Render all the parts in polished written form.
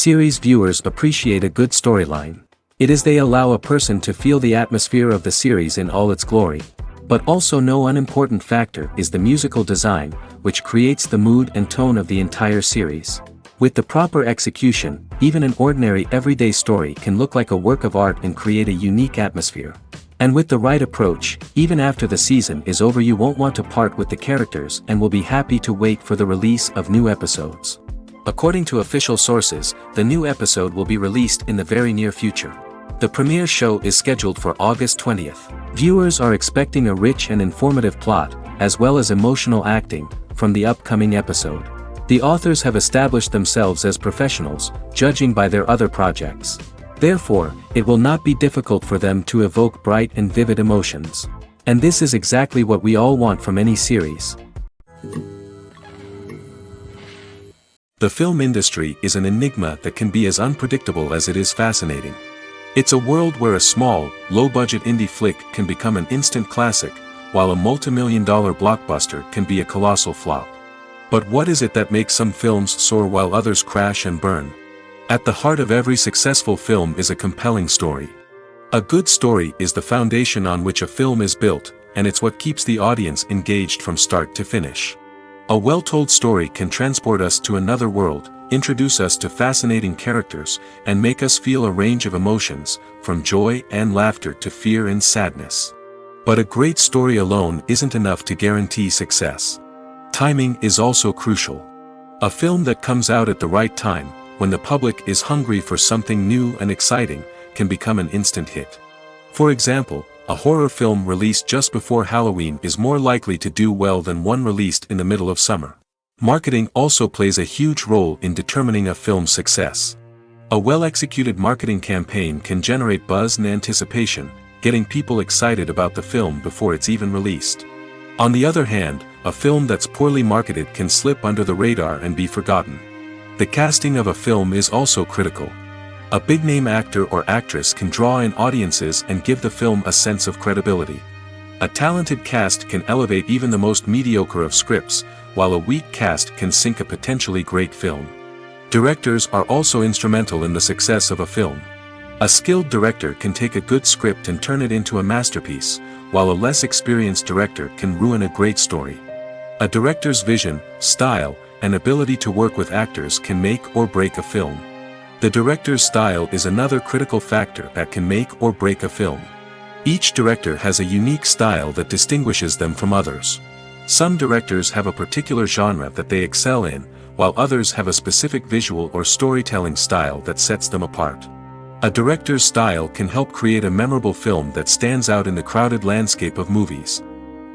Series viewers appreciate a good storyline. It is they allow a person to feel the atmosphere of the series in all its glory. But also no unimportant factor is the musical design, which creates the mood and tone of the entire series. With the proper execution, even an ordinary everyday story can look like a work of art and create a unique atmosphere. And with the right approach, even after the season is over you won't want to part with the characters and will be happy to wait for the release of new episodes. According to official sources, the new episode will be released in the very near future. The premiere show is scheduled for August 20th. Viewers are expecting a rich and informative plot, as well as emotional acting, from the upcoming episode. The authors have established themselves as professionals, judging by their other projects. Therefore, it will not be difficult for them to evoke bright and vivid emotions. And this is exactly what we all want from any series. The film industry is an enigma that can be as unpredictable as it is fascinating. It's a world where a small, low-budget indie flick can become an instant classic, while a multi-million-dollar blockbuster can be a colossal flop. But what is it that makes some films soar while others crash and burn? At the heart of every successful film is a compelling story. A good story is the foundation on which a film is built, and it's what keeps the audience engaged from start to finish. A well-told story can transport us to another world, introduce us to fascinating characters, and make us feel a range of emotions, from joy and laughter to fear and sadness. But a great story alone isn't enough to guarantee success. Timing is also crucial. A film that comes out at the right time, when the public is hungry for something new and exciting, can become an instant hit. For example, a horror film released just before Halloween is more likely to do well than one released in the middle of summer. Marketing also plays a huge role in determining a film's success. A well-executed marketing campaign can generate buzz and anticipation, getting people excited about the film before it's even released. On the other hand, a film that's poorly marketed can slip under the radar and be forgotten. The casting of a film is also critical. A big-name actor or actress can draw in audiences and give the film a sense of credibility. A talented cast can elevate even the most mediocre of scripts, while a weak cast can sink a potentially great film. Directors are also instrumental in the success of a film. A skilled director can take a good script and turn it into a masterpiece, while a less experienced director can ruin a great story. A director's vision, style, and ability to work with actors can make or break a film. The director's style is another critical factor that can make or break a film. Each director has a unique style that distinguishes them from others. Some directors have a particular genre that they excel in, while others have a specific visual or storytelling style that sets them apart. A director's style can help create a memorable film that stands out in the crowded landscape of movies.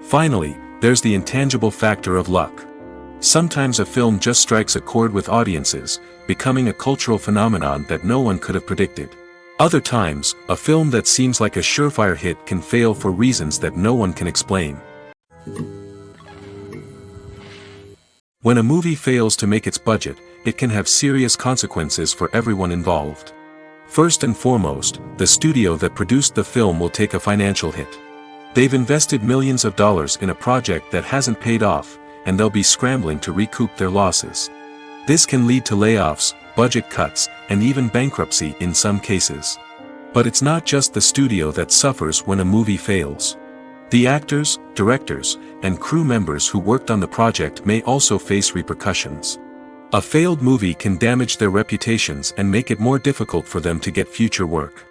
Finally, there's the intangible factor of luck. Sometimes a film just strikes a chord with audiences, becoming a cultural phenomenon that no one could have predicted. Other times, a film that seems like a surefire hit can fail for reasons that no one can explain. When a movie fails to make its budget, it can have serious consequences for everyone involved. First and foremost, the studio that produced the film will take a financial hit. They've invested millions of dollars in a project that hasn't paid off, and they'll be scrambling to recoup their losses. This can lead to layoffs, budget cuts, and even bankruptcy in some cases. But it's not just the studio that suffers when a movie fails. The actors, directors, and crew members who worked on the project may also face repercussions. A failed movie can damage their reputations and make it more difficult for them to get future work.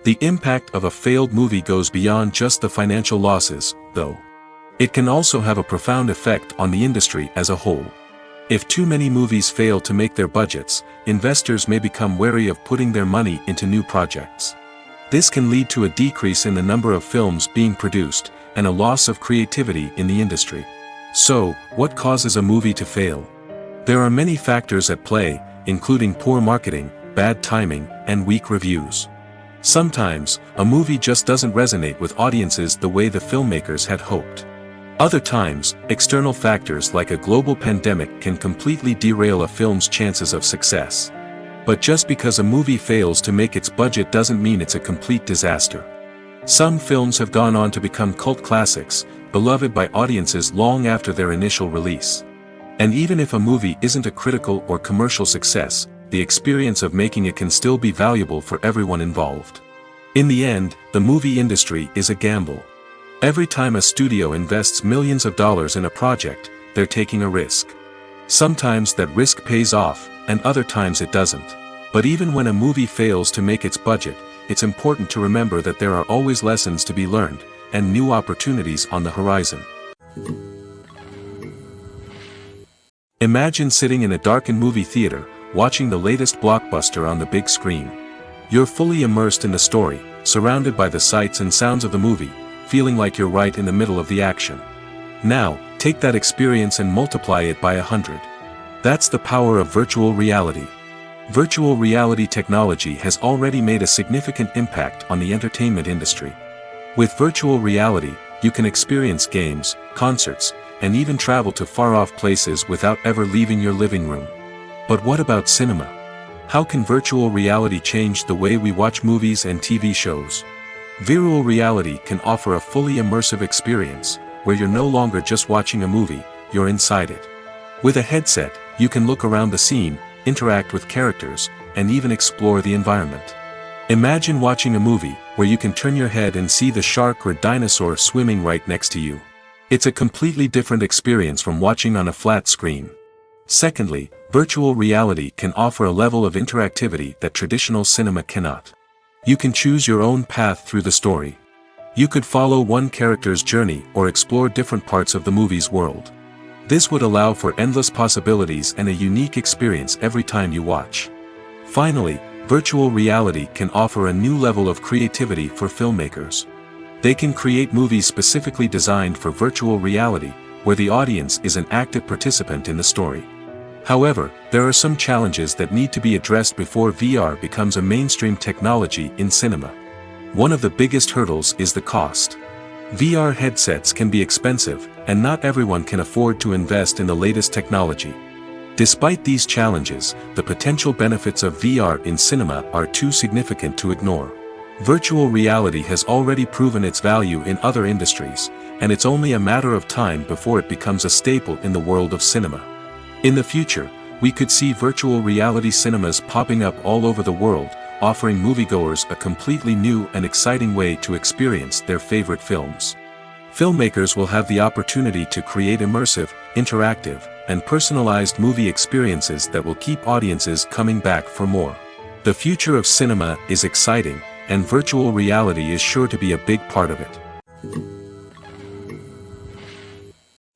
The impact of a failed movie goes beyond just the financial losses, though. It can also have a profound effect on the industry as a whole. If too many movies fail to make their budgets, investors may become wary of putting their money into new projects. This can lead to a decrease in the number of films being produced, and a loss of creativity in the industry. So, what causes a movie to fail? There are many factors at play, including poor marketing, bad timing, and weak reviews. Sometimes, a movie just doesn't resonate with audiences the way the filmmakers had hoped. Other times, external factors like a global pandemic can completely derail a film's chances of success. But just because a movie fails to make its budget doesn't mean it's a complete disaster. Some films have gone on to become cult classics, beloved by audiences long after their initial release. And even if a movie isn't a critical or commercial success, the experience of making it can still be valuable for everyone involved. In the end, the movie industry is a gamble. Every time a studio invests millions of dollars in a project, they're taking a risk. Sometimes that risk pays off, and other times it doesn't. But even when a movie fails to make its budget, it's important to remember that there are always lessons to be learned, and new opportunities on the horizon. Imagine sitting in a darkened movie theater, watching the latest blockbuster on the big screen. You're fully immersed in the story, surrounded by the sights and sounds of the movie, feeling like you're right in the middle of the action. Now, take that experience and multiply it by 100. That's the power of virtual reality. Virtual reality technology has already made a significant impact on the entertainment industry. With virtual reality, you can experience games, concerts, and even travel to far-off places without ever leaving your living room. But what about cinema? How can virtual reality change the way we watch movies and TV shows? Virtual reality can offer a fully immersive experience, where you're no longer just watching a movie, you're inside it. With a headset, you can look around the scene, interact with characters, and even explore the environment. Imagine watching a movie, where you can turn your head and see the shark or dinosaur swimming right next to you. It's a completely different experience from watching on a flat screen. Secondly, virtual reality can offer a level of interactivity that traditional cinema cannot. You can choose your own path through the story. You could follow one character's journey or explore different parts of the movie's world. This would allow for endless possibilities and a unique experience every time you watch. Finally, virtual reality can offer a new level of creativity for filmmakers. They can create movies specifically designed for virtual reality, where the audience is an active participant in the story. However, there are some challenges that need to be addressed before VR becomes a mainstream technology in cinema. One of the biggest hurdles is the cost. VR headsets can be expensive, and not everyone can afford to invest in the latest technology. Despite these challenges, the potential benefits of VR in cinema are too significant to ignore. Virtual reality has already proven its value in other industries, and it's only a matter of time before it becomes a staple in the world of cinema. In the future, we could see virtual reality cinemas popping up all over the world, offering moviegoers a completely new and exciting way to experience their favorite films. Filmmakers will have the opportunity to create immersive, interactive, and personalized movie experiences that will keep audiences coming back for more. The future of cinema is exciting, and virtual reality is sure to be a big part of it.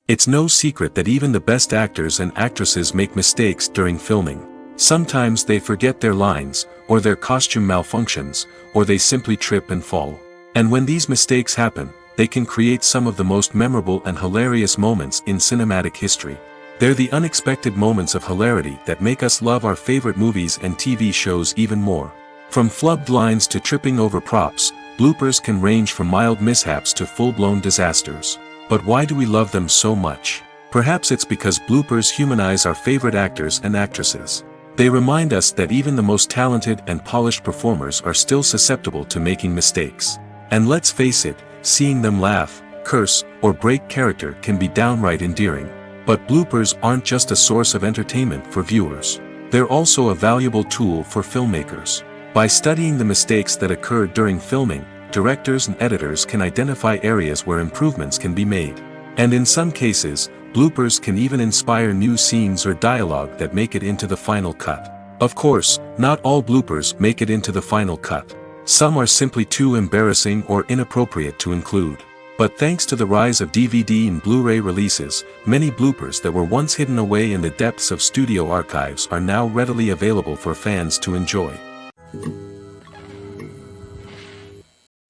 It's no secret that even the best actors and actresses make mistakes during filming. Sometimes they forget their lines, or their costume malfunctions, or they simply trip and fall. And when these mistakes happen, they can create some of the most memorable and hilarious moments in cinematic history. They're the unexpected moments of hilarity that make us love our favorite movies and TV shows even more. From flubbed lines to tripping over props, bloopers can range from mild mishaps to full-blown disasters. But why do we love them so much? Perhaps it's because bloopers humanize our favorite actors and actresses. They remind us that even the most talented and polished performers are still susceptible to making mistakes. And let's face it, seeing them laugh, curse, or break character can be downright endearing. But bloopers aren't just a source of entertainment for viewers. They're also a valuable tool for filmmakers. By studying the mistakes that occurred during filming, directors and editors can identify areas where improvements can be made. And in some cases, bloopers can even inspire new scenes or dialogue that make it into the final cut. Of course, not all bloopers make it into the final cut. Some are simply too embarrassing or inappropriate to include. But thanks to the rise of DVD and Blu-ray releases, many bloopers that were once hidden away in the depths of studio archives are now readily available for fans to enjoy.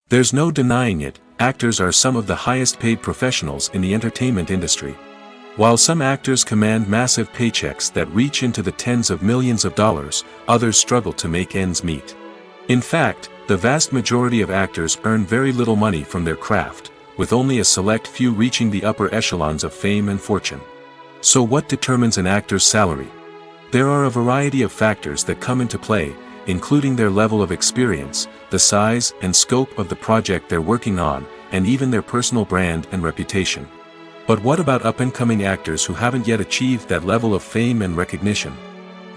There's no denying it, actors are some of the highest paid professionals in the entertainment industry. While some actors command massive paychecks that reach into the tens of millions of dollars, others struggle to make ends meet. In fact, the vast majority of actors earn very little money from their craft, with only a select few reaching the upper echelons of fame and fortune. So what determines an actor's salary? There are a variety of factors that come into play, including their level of experience, the size and scope of the project they're working on, and even their personal brand and reputation. But what about up-and-coming actors who haven't yet achieved that level of fame and recognition?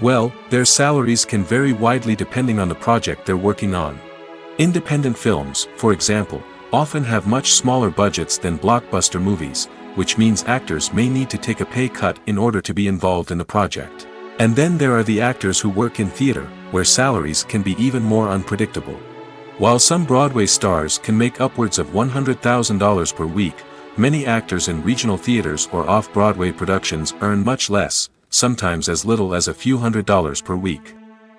Well, their salaries can vary widely depending on the project they're working on. Independent films, for example, often have much smaller budgets than blockbuster movies, which means actors may need to take a pay cut in order to be involved in the project. And then there are the actors who work in theater, where salaries can be even more unpredictable. While some Broadway stars can make upwards of $100,000 per week, many actors in regional theaters or off-Broadway productions earn much less, sometimes as little as a few $100s per week.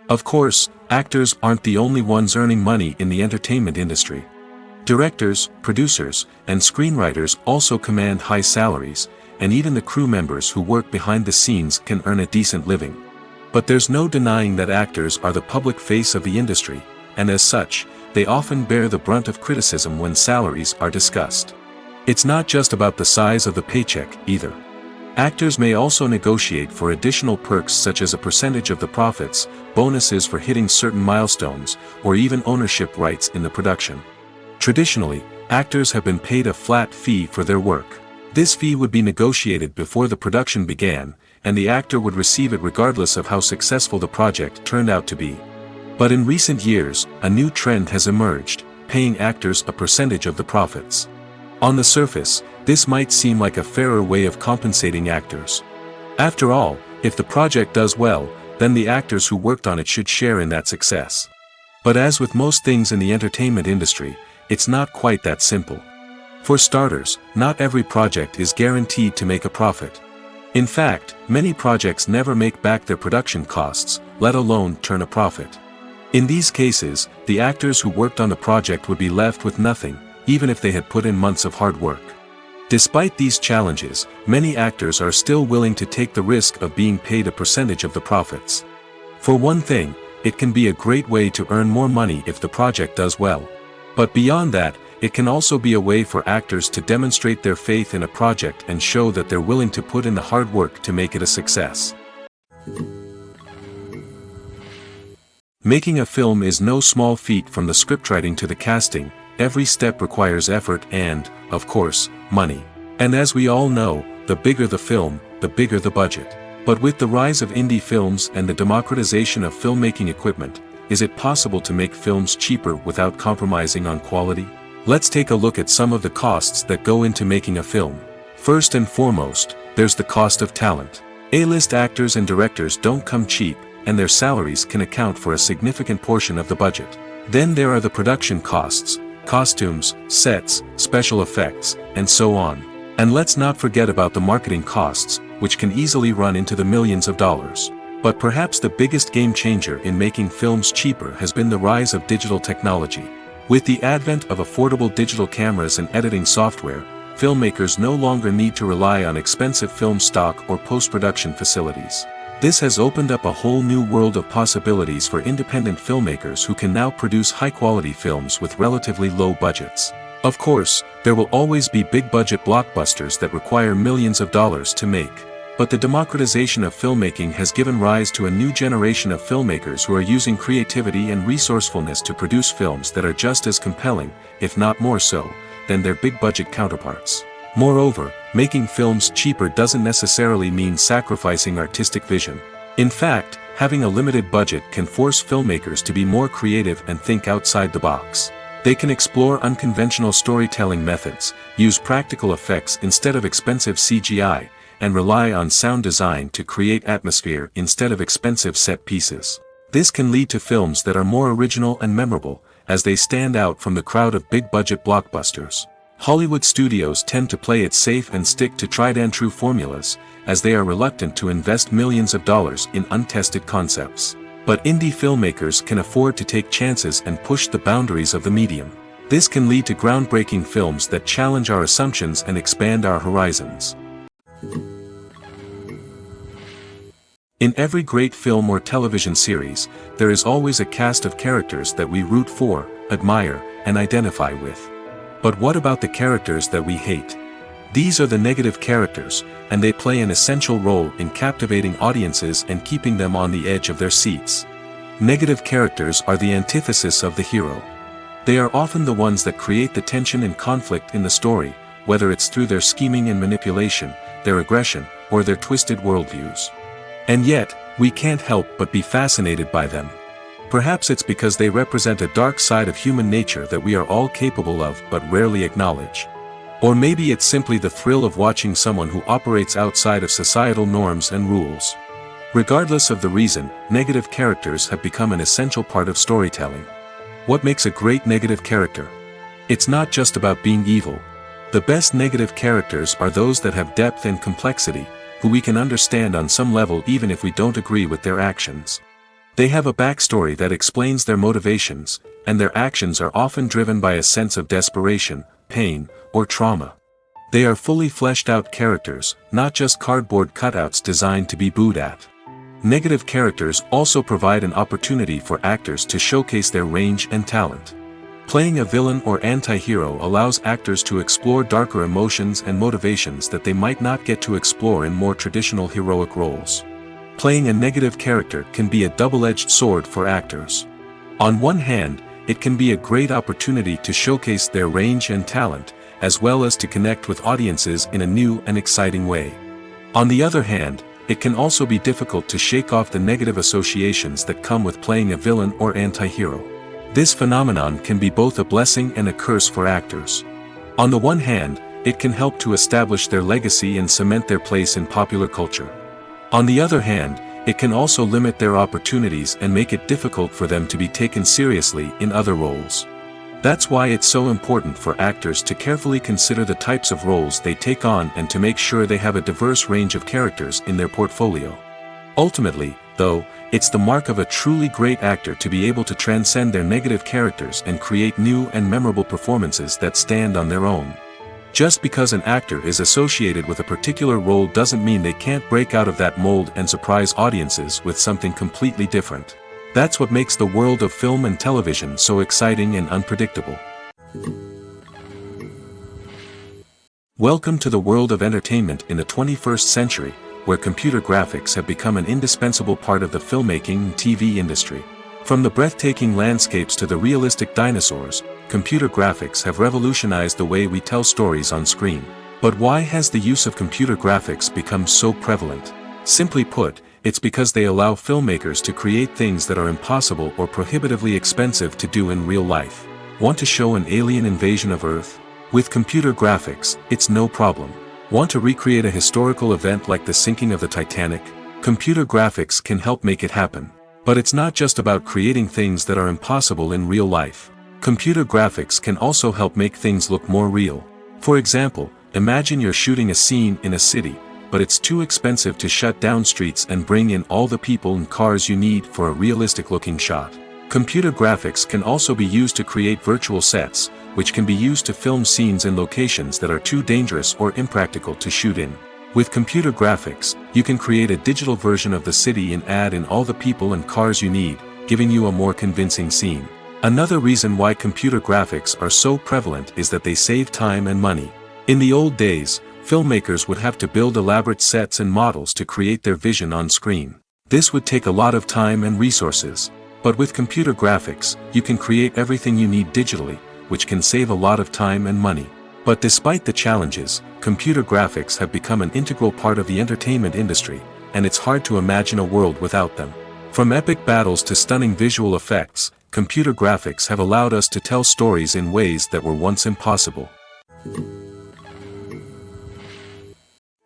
Of course, actors aren't the only ones earning money in the entertainment industry. Directors, producers, and screenwriters also command high salaries, and even the crew members who work behind the scenes can earn a decent living. But there's no denying that actors are the public face of the industry, and as such, they often bear the brunt of criticism when salaries are discussed. It's not just about the size of the paycheck, either. Actors may also negotiate for additional perks such as a percentage of the profits, bonuses for hitting certain milestones, or even ownership rights in the production. Traditionally, actors have been paid a flat fee for their work. This fee would be negotiated before the production began, and the actor would receive it regardless of how successful the project turned out to be. But in recent years, a new trend has emerged, paying actors a percentage of the profits. On the surface, this might seem like a fairer way of compensating actors. After all, if the project does well, then the actors who worked on it should share in that success. But as with most things in the entertainment industry, it's not quite that simple. For starters, not every project is guaranteed to make a profit. In fact, many projects never make back their production costs, let alone turn a profit. In these cases, the actors who worked on the project would be left with nothing, even if they had put in months of hard work. Despite these challenges, many actors are still willing to take the risk of being paid a percentage of the profits. For one thing, it can be a great way to earn more money if the project does well. But beyond that, it can also be a way for actors to demonstrate their faith in a project and show that they're willing to put in the hard work to make it a success. Making a film is no small feat. From the scriptwriting to the casting, every step requires effort and, of course, money. And as we all know, the bigger the film, the bigger the budget. But with the rise of indie films and the democratization of filmmaking equipment, is it possible to make films cheaper without compromising on quality? Let's take a look at some of the costs that go into making a film. First and foremost, there's the cost of talent. A-list actors and directors don't come cheap, and their salaries can account for a significant portion of the budget. Then there are the production costs, costumes, sets, special effects, and so on. And let's not forget about the marketing costs, which can easily run into the millions of dollars. But perhaps the biggest game changer in making films cheaper has been the rise of digital technology. With the advent of affordable digital cameras and editing software, filmmakers no longer need to rely on expensive film stock or post-production facilities. This has opened up a whole new world of possibilities for independent filmmakers who can now produce high-quality films with relatively low budgets. Of course, there will always be big-budget blockbusters that require millions of dollars to make. But the democratization of filmmaking has given rise to a new generation of filmmakers who are using creativity and resourcefulness to produce films that are just as compelling, if not more so, than their big-budget counterparts. Moreover, making films cheaper doesn't necessarily mean sacrificing artistic vision. In fact, having a limited budget can force filmmakers to be more creative and think outside the box. They can explore unconventional storytelling methods, use practical effects instead of expensive CGI, and rely on sound design to create atmosphere instead of expensive set pieces. This can lead to films that are more original and memorable, as they stand out from the crowd of big-budget blockbusters. Hollywood studios tend to play it safe and stick to tried-and-true formulas, as they are reluctant to invest millions of dollars in untested concepts. But indie filmmakers can afford to take chances and push the boundaries of the medium. This can lead to groundbreaking films that challenge our assumptions and expand our horizons. In every great film or television series, there is always a cast of characters that we root for, admire, and identify with. But what about the characters that we hate? These are the negative characters, and they play an essential role in captivating audiences and keeping them on the edge of their seats. Negative characters are the antithesis of the hero. They are often the ones that create the tension and conflict in the story, whether it's through their scheming and manipulation, their aggression, or their twisted worldviews. And yet, we can't help but be fascinated by them. Perhaps it's because they represent a dark side of human nature that we are all capable of but rarely acknowledge. Or maybe it's simply the thrill of watching someone who operates outside of societal norms and rules. Regardless of the reason, negative characters have become an essential part of storytelling. What makes a great negative character? It's not just about being evil. The best negative characters are those that have depth and complexity, who we can understand on some level even if we don't agree with their actions. They have a backstory that explains their motivations, and their actions are often driven by a sense of desperation, pain, or trauma. They are fully fleshed out characters, not just cardboard cutouts designed to be booed at. Negative characters also provide an opportunity for actors to showcase their range and talent. Playing a villain or anti-hero allows actors to explore darker emotions and motivations that they might not get to explore in more traditional heroic roles. Playing a negative character can be a double-edged sword for actors. On one hand, it can be a great opportunity to showcase their range and talent, as well as to connect with audiences in a new and exciting way. On the other hand, it can also be difficult to shake off the negative associations that come with playing a villain or anti-hero. This phenomenon can be both a blessing and a curse for actors. On the one hand, it can help to establish their legacy and cement their place in popular culture. On the other hand, it can also limit their opportunities and make it difficult for them to be taken seriously in other roles. That's why it's so important for actors to carefully consider the types of roles they take on and to make sure they have a diverse range of characters in their portfolio. Ultimately, though, it's the mark of a truly great actor to be able to transcend their negative characters and create new and memorable performances that stand on their own. Just because an actor is associated with a particular role doesn't mean they can't break out of that mold and surprise audiences with something completely different. That's what makes the world of film and television so exciting and unpredictable. Welcome to the world of entertainment in the 21st century, where computer graphics have become an indispensable part of the filmmaking and TV industry. From the breathtaking landscapes to the realistic dinosaurs, computer graphics have revolutionized the way we tell stories on screen. But why has the use of computer graphics become so prevalent? Simply put, it's because they allow filmmakers to create things that are impossible or prohibitively expensive to do in real life. Want to show an alien invasion of Earth? With computer graphics, it's no problem. Want to recreate a historical event like the sinking of the Titanic? Computer graphics can help make it happen. But it's not just about creating things that are impossible in real life. Computer graphics can also help make things look more real. For example, imagine you're shooting a scene in a city, but it's too expensive to shut down streets and bring in all the people and cars you need for a realistic-looking shot. Computer graphics can also be used to create virtual sets, which can be used to film scenes in locations that are too dangerous or impractical to shoot in. With computer graphics, you can create a digital version of the city and add in all the people and cars you need, giving you a more convincing scene. Another reason why computer graphics are so prevalent is that they save time and money. In the old days, filmmakers would have to build elaborate sets and models to create their vision on screen. This would take a lot of time and resources. But with computer graphics, you can create everything you need digitally, which can save a lot of time and money. But despite the challenges, computer graphics have become an integral part of the entertainment industry, and it's hard to imagine a world without them. From epic battles to stunning visual effects, computer graphics have allowed us to tell stories in ways that were once impossible.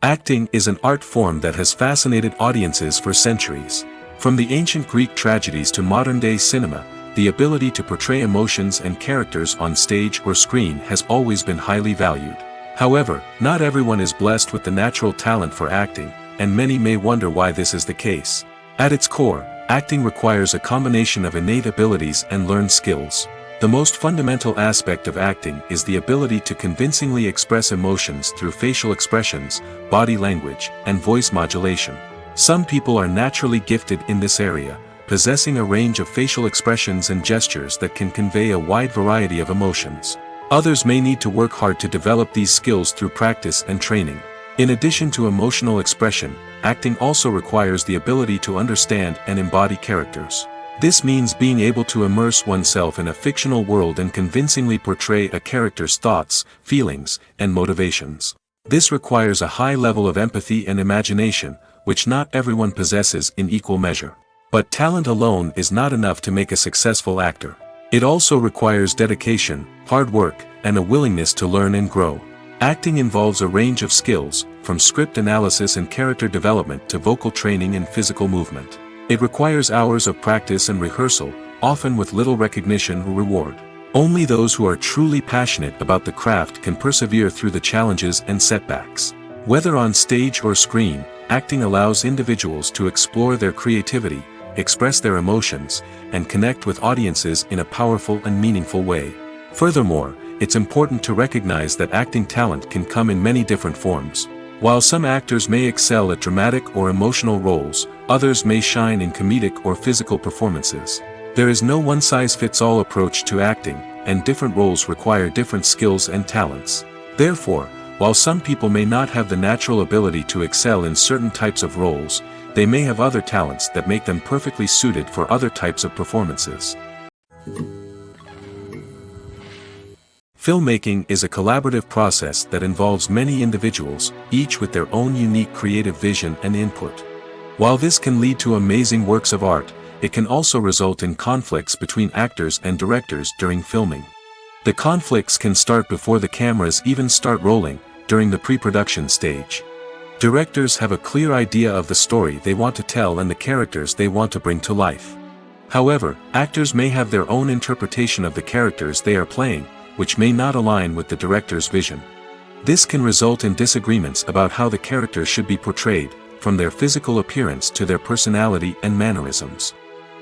Acting is an art form that has fascinated audiences for centuries. From the ancient Greek tragedies to modern-day cinema, the ability to portray emotions and characters on stage or screen has always been highly valued. However, not everyone is blessed with the natural talent for acting, and many may wonder why this is the case. At its core, acting requires a combination of innate abilities and learned skills. The most fundamental aspect of acting is the ability to convincingly express emotions through facial expressions, body language, and voice modulation. Some people are naturally gifted in this area, possessing a range of facial expressions and gestures that can convey a wide variety of emotions. Others may need to work hard to develop these skills through practice and training. In addition to emotional expression, acting also requires the ability to understand and embody characters. This means being able to immerse oneself in a fictional world and convincingly portray a character's thoughts, feelings, and motivations. This requires a high level of empathy and imagination, which not everyone possesses in equal measure. But talent alone is not enough to make a successful actor. It also requires dedication, hard work, and a willingness to learn and grow. Acting involves a range of skills, from script analysis and character development to vocal training and physical movement. It requires hours of practice and rehearsal, often with little recognition or reward. Only those who are truly passionate about the craft can persevere through the challenges and setbacks. Whether on stage or screen, acting allows individuals to explore their creativity, express their emotions, and connect with audiences in a powerful and meaningful way. Furthermore, it's important to recognize that acting talent can come in many different forms. While some actors may excel at dramatic or emotional roles, others may shine in comedic or physical performances. There is no one-size-fits-all approach to acting, and different roles require different skills and talents. Therefore, while some people may not have the natural ability to excel in certain types of roles, they may have other talents that make them perfectly suited for other types of performances. Filmmaking is a collaborative process that involves many individuals, each with their own unique creative vision and input. While this can lead to amazing works of art, it can also result in conflicts between actors and directors during filming. The conflicts can start before the cameras even start rolling, during the pre-production stage. Directors have a clear idea of the story they want to tell and the characters they want to bring to life. However, actors may have their own interpretation of the characters they are playing, which may not align with the director's vision. This can result in disagreements about how the characters should be portrayed, from their physical appearance to their personality and mannerisms.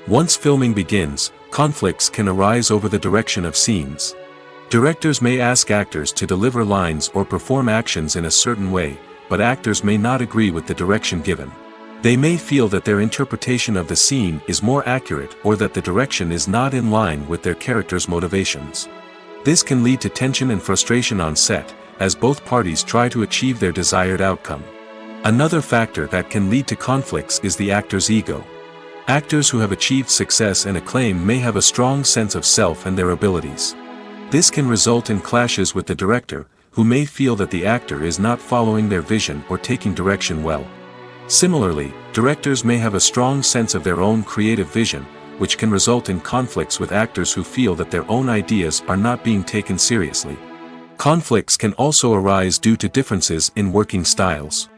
Once filming begins, conflicts can arise over the direction of scenes. Directors may ask actors to deliver lines or perform actions in a certain way, but actors may not agree with the direction given. They may feel that their interpretation of the scene is more accurate or that the direction is not in line with their character's motivations. This can lead to tension and frustration on set, as both parties try to achieve their desired outcome. Another factor that can lead to conflicts is the actor's ego. Actors who have achieved success and acclaim may have a strong sense of self and their abilities. This can result in clashes with the director, who may feel that the actor is not following their vision or taking direction well. Similarly, directors may have a strong sense of their own creative vision, which can result in conflicts with actors who feel that their own ideas are not being taken seriously. Conflicts can also arise due to differences in working styles.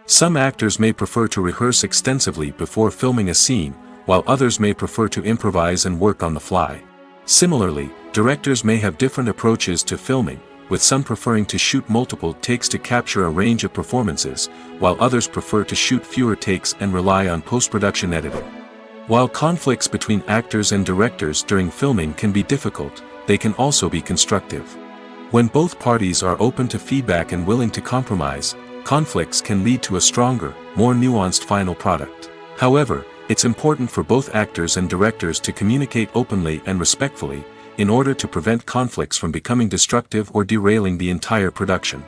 Some actors may prefer to rehearse extensively before filming a scene, while others may prefer to improvise and work on the fly. Similarly, directors may have different approaches to filming, with some preferring to shoot multiple takes to capture a range of performances, while others prefer to shoot fewer takes and rely on post-production editing. While conflicts between actors and directors during filming can be difficult, they can also be constructive. When both parties are open to feedback and willing to compromise, conflicts can lead to a stronger, more nuanced final product. However, it's important for both actors and directors to communicate openly and respectfully, in order to prevent conflicts from becoming destructive or derailing the entire production.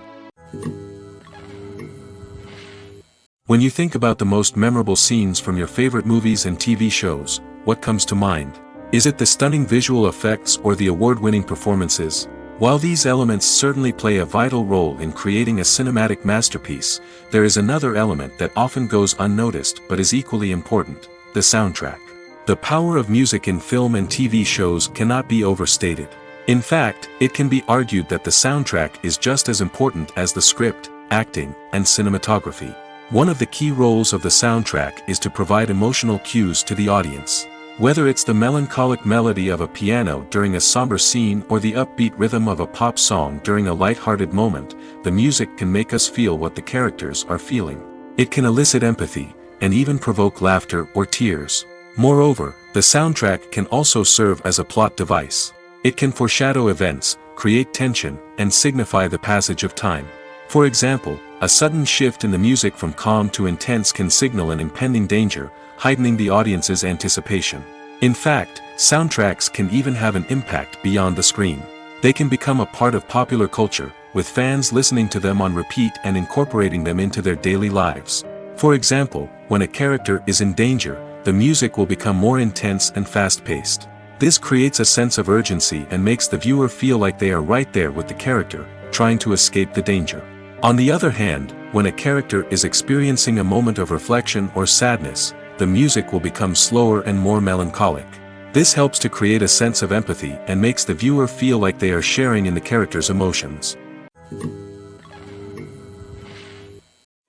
When you think about the most memorable scenes from your favorite movies and TV shows, what comes to mind? Is it the stunning visual effects or the award-winning performances? While these elements certainly play a vital role in creating a cinematic masterpiece, there is another element that often goes unnoticed but is equally important: the soundtrack. The power of music in film and TV shows cannot be overstated. In fact, it can be argued that the soundtrack is just as important as the script, acting, and cinematography. One of the key roles of the soundtrack is to provide emotional cues to the audience. Whether it's the melancholic melody of a piano during a somber scene or the upbeat rhythm of a pop song during a light-hearted moment, the music can make us feel what the characters are feeling. It can elicit empathy, and even provoke laughter or tears. Moreover, the soundtrack can also serve as a plot device. It can foreshadow events, create tension, and signify the passage of time. For example, a sudden shift in the music from calm to intense can signal an impending danger, heightening the audience's anticipation. In fact, soundtracks can even have an impact beyond the screen. They can become a part of popular culture, with fans listening to them on repeat and incorporating them into their daily lives. For example, when a character is in danger, the music will become more intense and fast-paced. This creates a sense of urgency and makes the viewer feel like they are right there with the character, trying to escape the danger. On the other hand, when a character is experiencing a moment of reflection or sadness, the music will become slower and more melancholic. This helps to create a sense of empathy and makes the viewer feel like they are sharing in the character's emotions.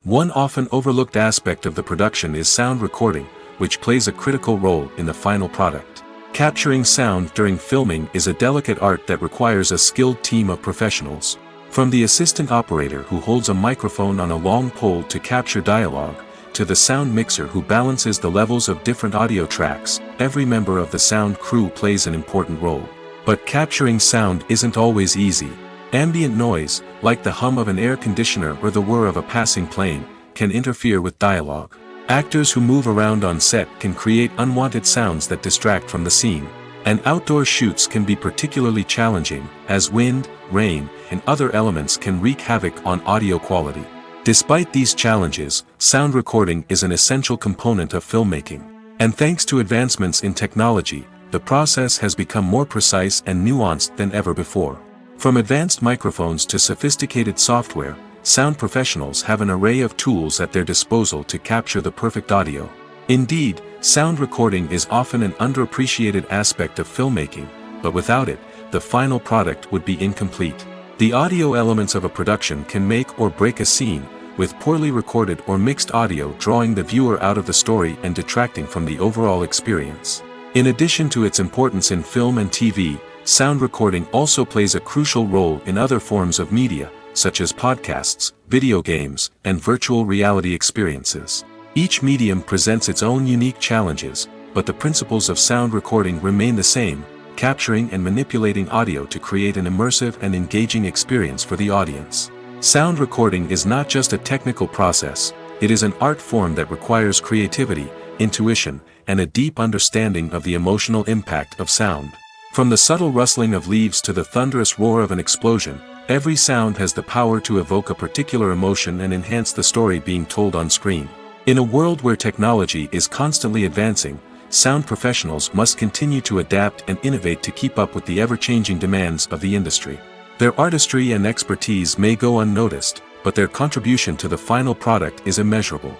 One often overlooked aspect of the production is sound recording, which plays a critical role in the final product. Capturing sound during filming is a delicate art that requires a skilled team of professionals. From the assistant operator who holds a microphone on a long pole to capture dialogue, to the sound mixer who balances the levels of different audio tracks, every member of the sound crew plays an important role. But capturing sound isn't always easy. Ambient noise, like the hum of an air conditioner or the whir of a passing plane, can interfere with dialogue. Actors who move around on set can create unwanted sounds that distract from the scene. And outdoor shoots can be particularly challenging, as wind, rain, and other elements can wreak havoc on audio quality. Despite these challenges, sound recording is an essential component of filmmaking. And thanks to advancements in technology, the process has become more precise and nuanced than ever before. From advanced microphones to sophisticated software, sound professionals have an array of tools at their disposal to capture the perfect audio. Indeed, sound recording is often an underappreciated aspect of filmmaking, but without it, the final product would be incomplete. The audio elements of a production can make or break a scene, with poorly recorded or mixed audio drawing the viewer out of the story and detracting from the overall experience. In addition to its importance in film and TV, sound recording also plays a crucial role in other forms of media, such as podcasts, video games, and virtual reality experiences. Each medium presents its own unique challenges, but the principles of sound recording remain the same, capturing and manipulating audio to create an immersive and engaging experience for the audience. Sound recording is not just a technical process, it is an art form that requires creativity, intuition, and a deep understanding of the emotional impact of sound. From the subtle rustling of leaves to the thunderous roar of an explosion, every sound has the power to evoke a particular emotion and enhance the story being told on screen. In a world where technology is constantly advancing, sound professionals must continue to adapt and innovate to keep up with the ever-changing demands of the industry. Their artistry and expertise may go unnoticed, but their contribution to the final product is immeasurable.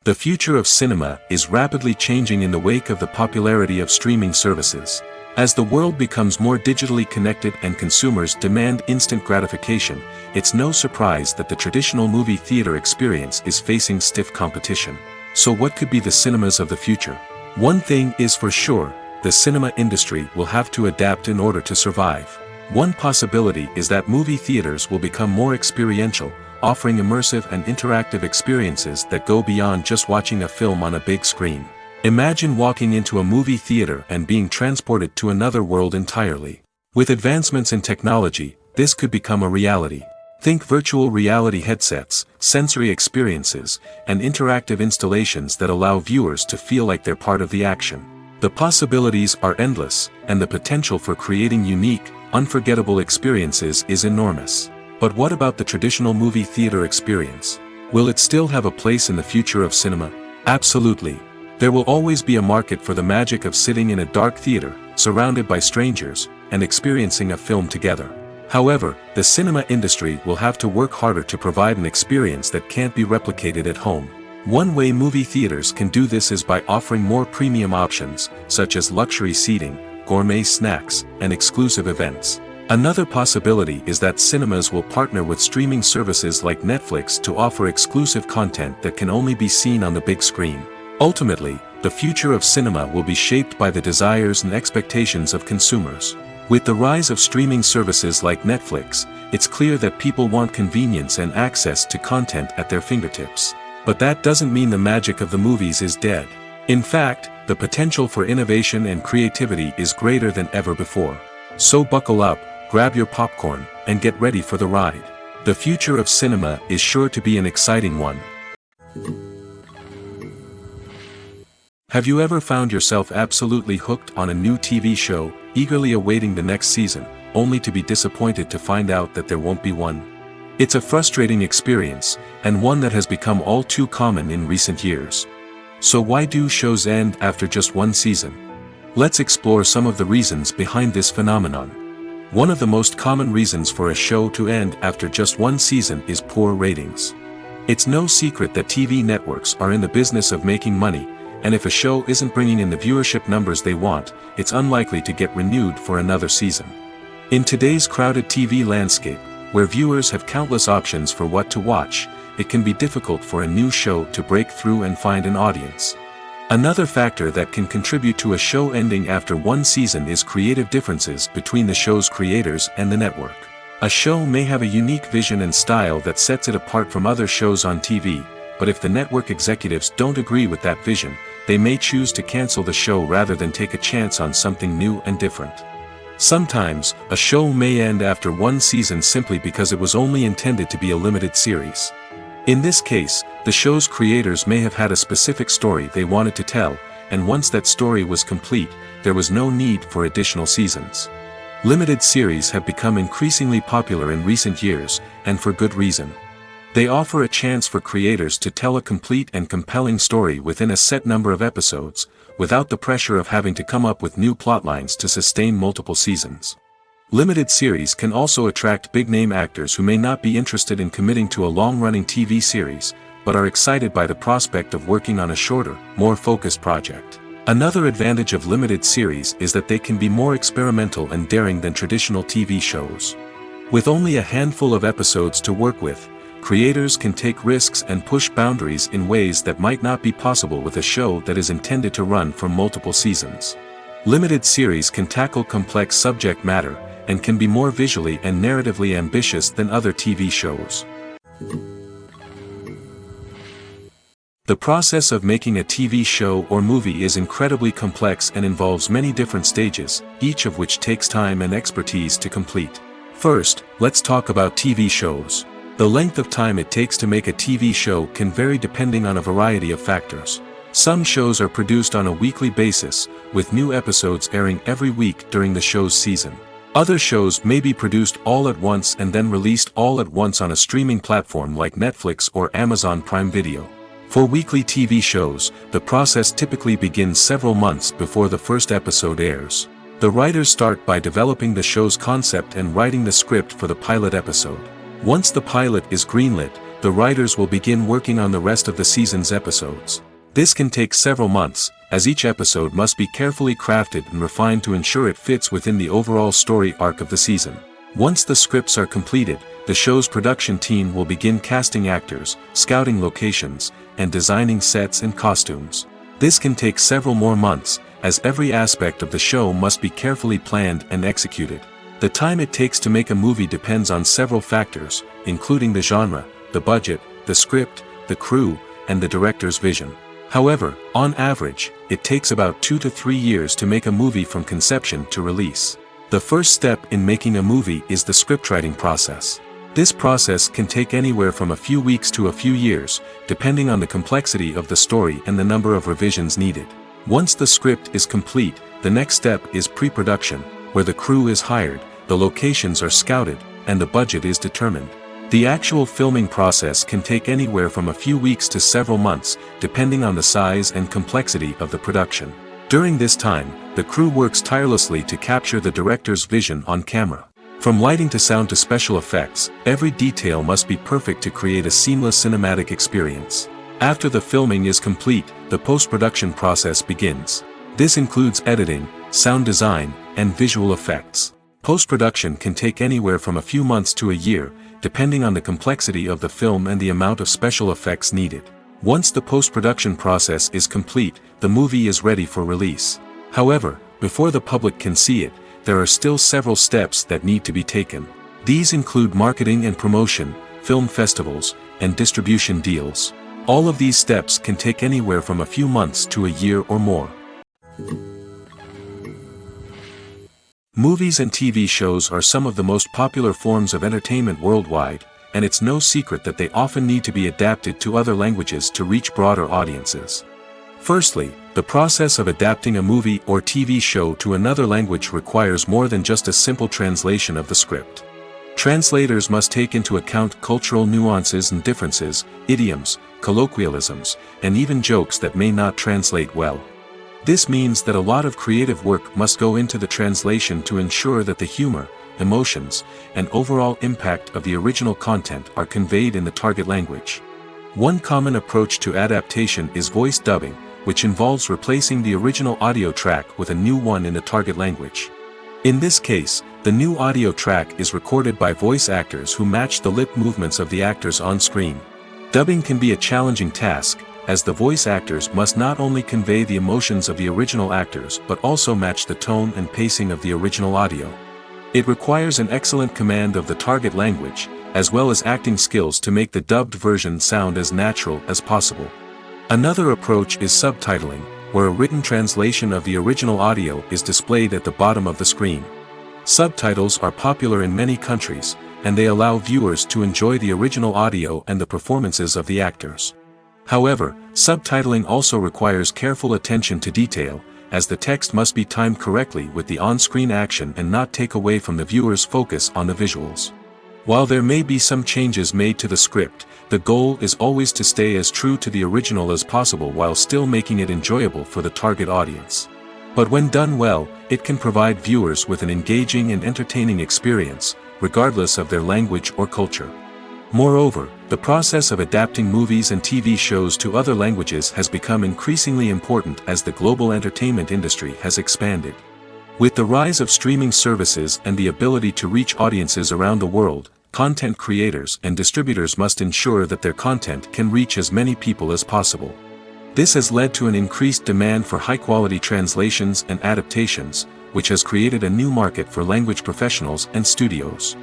The future of cinema is rapidly changing in the wake of the popularity of streaming services. As the world becomes more digitally connected and consumers demand instant gratification, it's no surprise that the traditional movie theater experience is facing stiff competition. So what could be the cinemas of the future? One thing is for sure, the cinema industry will have to adapt in order to survive. One possibility is that movie theaters will become more experiential, offering immersive and interactive experiences that go beyond just watching a film on a big screen. Imagine walking into a movie theater and being transported to another world entirely. With advancements in technology, this could become a reality. Think virtual reality headsets, sensory experiences, and interactive installations that allow viewers to feel like they're part of the action. The possibilities are endless, and the potential for creating unique, unforgettable experiences is enormous. But what about the traditional movie theater experience? Will it still have a place in the future of cinema? Absolutely. There will always be a market for the magic of sitting in a dark theater, surrounded by strangers, and experiencing a film together. However, the cinema industry will have to work harder to provide an experience that can't be replicated at home. One way movie theaters can do this is by offering more premium options, such as luxury seating, gourmet snacks, and exclusive events. Another possibility is that cinemas will partner with streaming services like Netflix to offer exclusive content that can only be seen on the big screen. Ultimately, the future of cinema will be shaped by the desires and expectations of consumers. With the rise of streaming services like Netflix, it's clear that people want convenience and access to content at their fingertips. But that doesn't mean the magic of the movies is dead. In fact, the potential for innovation and creativity is greater than ever before. So buckle up, grab your popcorn, and get ready for the ride. The future of cinema is sure to be an exciting one. Have you ever found yourself absolutely hooked on a new TV show, eagerly awaiting the next season, only to be disappointed to find out that there won't be one? It's a frustrating experience, and one that has become all too common in recent years. So why do shows end after just one season? Let's explore some of the reasons behind this phenomenon. One of the most common reasons for a show to end after just one season is poor ratings. It's no secret that TV networks are in the business of making money, and if a show isn't bringing in the viewership numbers they want, it's unlikely to get renewed for another season. In today's crowded TV landscape, where viewers have countless options for what to watch, it can be difficult for a new show to break through and find an audience. Another factor that can contribute to a show ending after one season is creative differences between the show's creators and the network. A show may have a unique vision and style that sets it apart from other shows on TV, but if the network executives don't agree with that vision, they may choose to cancel the show rather than take a chance on something new and different. Sometimes, a show may end after one season simply because it was only intended to be a limited series. In this case, the show's creators may have had a specific story they wanted to tell, and once that story was complete, there was no need for additional seasons. Limited series have become increasingly popular in recent years, and for good reason. They offer a chance for creators to tell a complete and compelling story within a set number of episodes, without the pressure of having to come up with new plotlines to sustain multiple seasons. Limited series can also attract big-name actors who may not be interested in committing to a long-running TV series, but are excited by the prospect of working on a shorter, more focused project. Another advantage of limited series is that they can be more experimental and daring than traditional TV shows. With only a handful of episodes to work with, creators can take risks and push boundaries in ways that might not be possible with a show that is intended to run for multiple seasons. Limited series can tackle complex subject matter, and can be more visually and narratively ambitious than other TV shows. The process of making a TV show or movie is incredibly complex and involves many different stages, each of which takes time and expertise to complete. First, let's talk about TV shows. The length of time it takes to make a TV show can vary depending on a variety of factors. Some shows are produced on a weekly basis, with new episodes airing every week during the show's season. Other shows may be produced all at once and then released all at once on a streaming platform like Netflix or Amazon Prime Video. For weekly TV shows, the process typically begins several months before the first episode airs. The writers start by developing the show's concept and writing the script for the pilot episode. Once the pilot is greenlit, the writers will begin working on the rest of the season's episodes. This can take several months, as each episode must be carefully crafted and refined to ensure it fits within the overall story arc of the season. Once the scripts are completed, the show's production team will begin casting actors, scouting locations, and designing sets and costumes. This can take several more months, as every aspect of the show must be carefully planned and executed. The time it takes to make a movie depends on several factors, including the genre, the budget, the script, the crew, and the director's vision. However, on average, it takes about 2 to 3 years to make a movie from conception to release. The first step in making a movie is the scriptwriting process. This process can take anywhere from a few weeks to a few years, depending on the complexity of the story and the number of revisions needed. Once the script is complete, the next step is pre-production, where the crew is hired, the locations are scouted, and the budget is determined. The actual filming process can take anywhere from a few weeks to several months, depending on the size and complexity of the production. During this time, the crew works tirelessly to capture the director's vision on camera. From lighting to sound to special effects, every detail must be perfect to create a seamless cinematic experience. After the filming is complete, the post-production process begins. This includes editing, sound design, and visual effects. Post-production can take anywhere from a few months to a year, depending on the complexity of the film and the amount of special effects needed. Once the post-production process is complete, the movie is ready for release. However, before the public can see it, there are still several steps that need to be taken. These include marketing and promotion, film festivals, and distribution deals. All of these steps can take anywhere from a few months to a year or more. Movies and TV shows are some of the most popular forms of entertainment worldwide, and it's no secret that they often need to be adapted to other languages to reach broader audiences. Firstly, the process of adapting a movie or TV show to another language requires more than just a simple translation of the script. Translators must take into account cultural nuances and differences, idioms, colloquialisms, and even jokes that may not translate well. This means that a lot of creative work must go into the translation to ensure that the humor, emotions, and overall impact of the original content are conveyed in the target language. One common approach to adaptation is voice dubbing, which involves replacing the original audio track with a new one in the target language. In this case, the new audio track is recorded by voice actors who match the lip movements of the actors on screen. Dubbing can be a challenging task, as the voice actors must not only convey the emotions of the original actors but also match the tone and pacing of the original audio. It requires an excellent command of the target language, as well as acting skills to make the dubbed version sound as natural as possible. Another approach is subtitling, where a written translation of the original audio is displayed at the bottom of the screen. Subtitles are popular in many countries, and they allow viewers to enjoy the original audio and the performances of the actors. However, subtitling also requires careful attention to detail, as the text must be timed correctly with the on-screen action and not take away from the viewer's focus on the visuals. While there may be some changes made to the script, the goal is always to stay as true to the original as possible while still making it enjoyable for the target audience. But when done well, it can provide viewers with an engaging and entertaining experience, regardless of their language or culture. Moreover, the process of adapting movies and TV shows to other languages has become increasingly important as the global entertainment industry has expanded. With the rise of streaming services and the ability to reach audiences around the world, content creators and distributors must ensure that their content can reach as many people as possible. This has led to an increased demand for high-quality translations and adaptations, which has created a new market for language professionals and studios.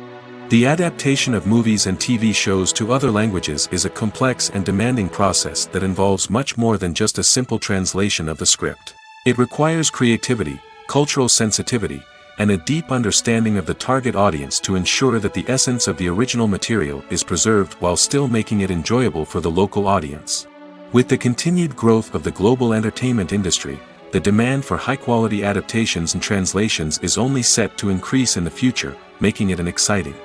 The adaptation of movies and TV shows to other languages is a complex and demanding process that involves much more than just a simple translation of the script. It requires creativity, cultural sensitivity, and a deep understanding of the target audience to ensure that the essence of the original material is preserved while still making it enjoyable for the local audience. With the continued growth of the global entertainment industry, the demand for high-quality adaptations and translations is only set to increase in the future, making it an exciting.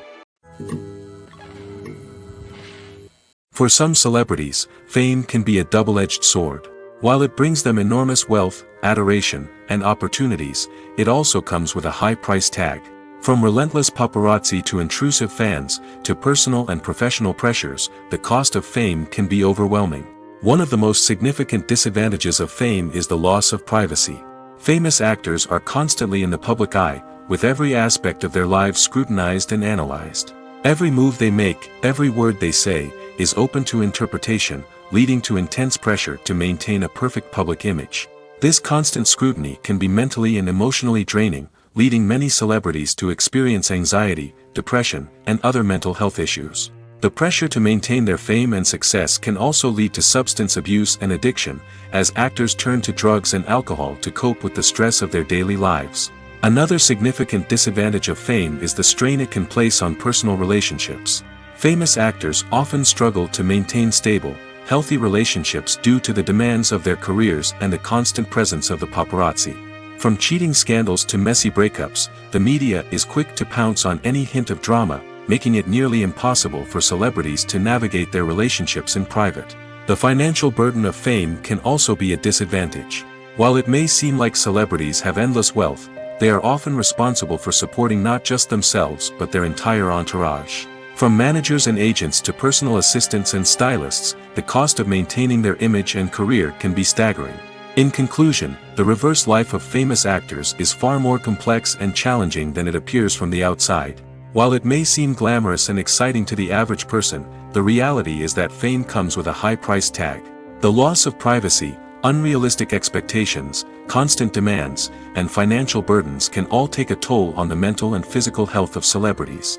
For some celebrities, fame can be a double-edged sword. While it brings them enormous wealth, adoration, and opportunities, it also comes with a high price tag. From relentless paparazzi to intrusive fans, to personal and professional pressures, the cost of fame can be overwhelming. One of the most significant disadvantages of fame is the loss of privacy. Famous actors are constantly in the public eye, with every aspect of their lives scrutinized and analyzed. Every move they make, every word they say, is open to interpretation, leading to intense pressure to maintain a perfect public image. This constant scrutiny can be mentally and emotionally draining, leading many celebrities to experience anxiety, depression, and other mental health issues. The pressure to maintain their fame and success can also lead to substance abuse and addiction, as actors turn to drugs and alcohol to cope with the stress of their daily lives. Another significant disadvantage of fame is the strain it can place on personal relationships. Famous actors often struggle to maintain stable, healthy relationships due to the demands of their careers and the constant presence of the paparazzi. From cheating scandals to messy breakups, the media is quick to pounce on any hint of drama, making it nearly impossible for celebrities to navigate their relationships in private. The financial burden of fame can also be a disadvantage. While it may seem like celebrities have endless wealth, they are often responsible for supporting not just themselves but their entire entourage. From managers and agents to personal assistants and stylists, the cost of maintaining their image and career can be staggering. In conclusion, the reverse life of famous actors is far more complex and challenging than it appears from the outside. While it may seem glamorous and exciting to the average person, the reality is that fame comes with a high price tag. The loss of privacy, unrealistic expectations, constant demands, and financial burdens can all take a toll on the mental and physical health of celebrities.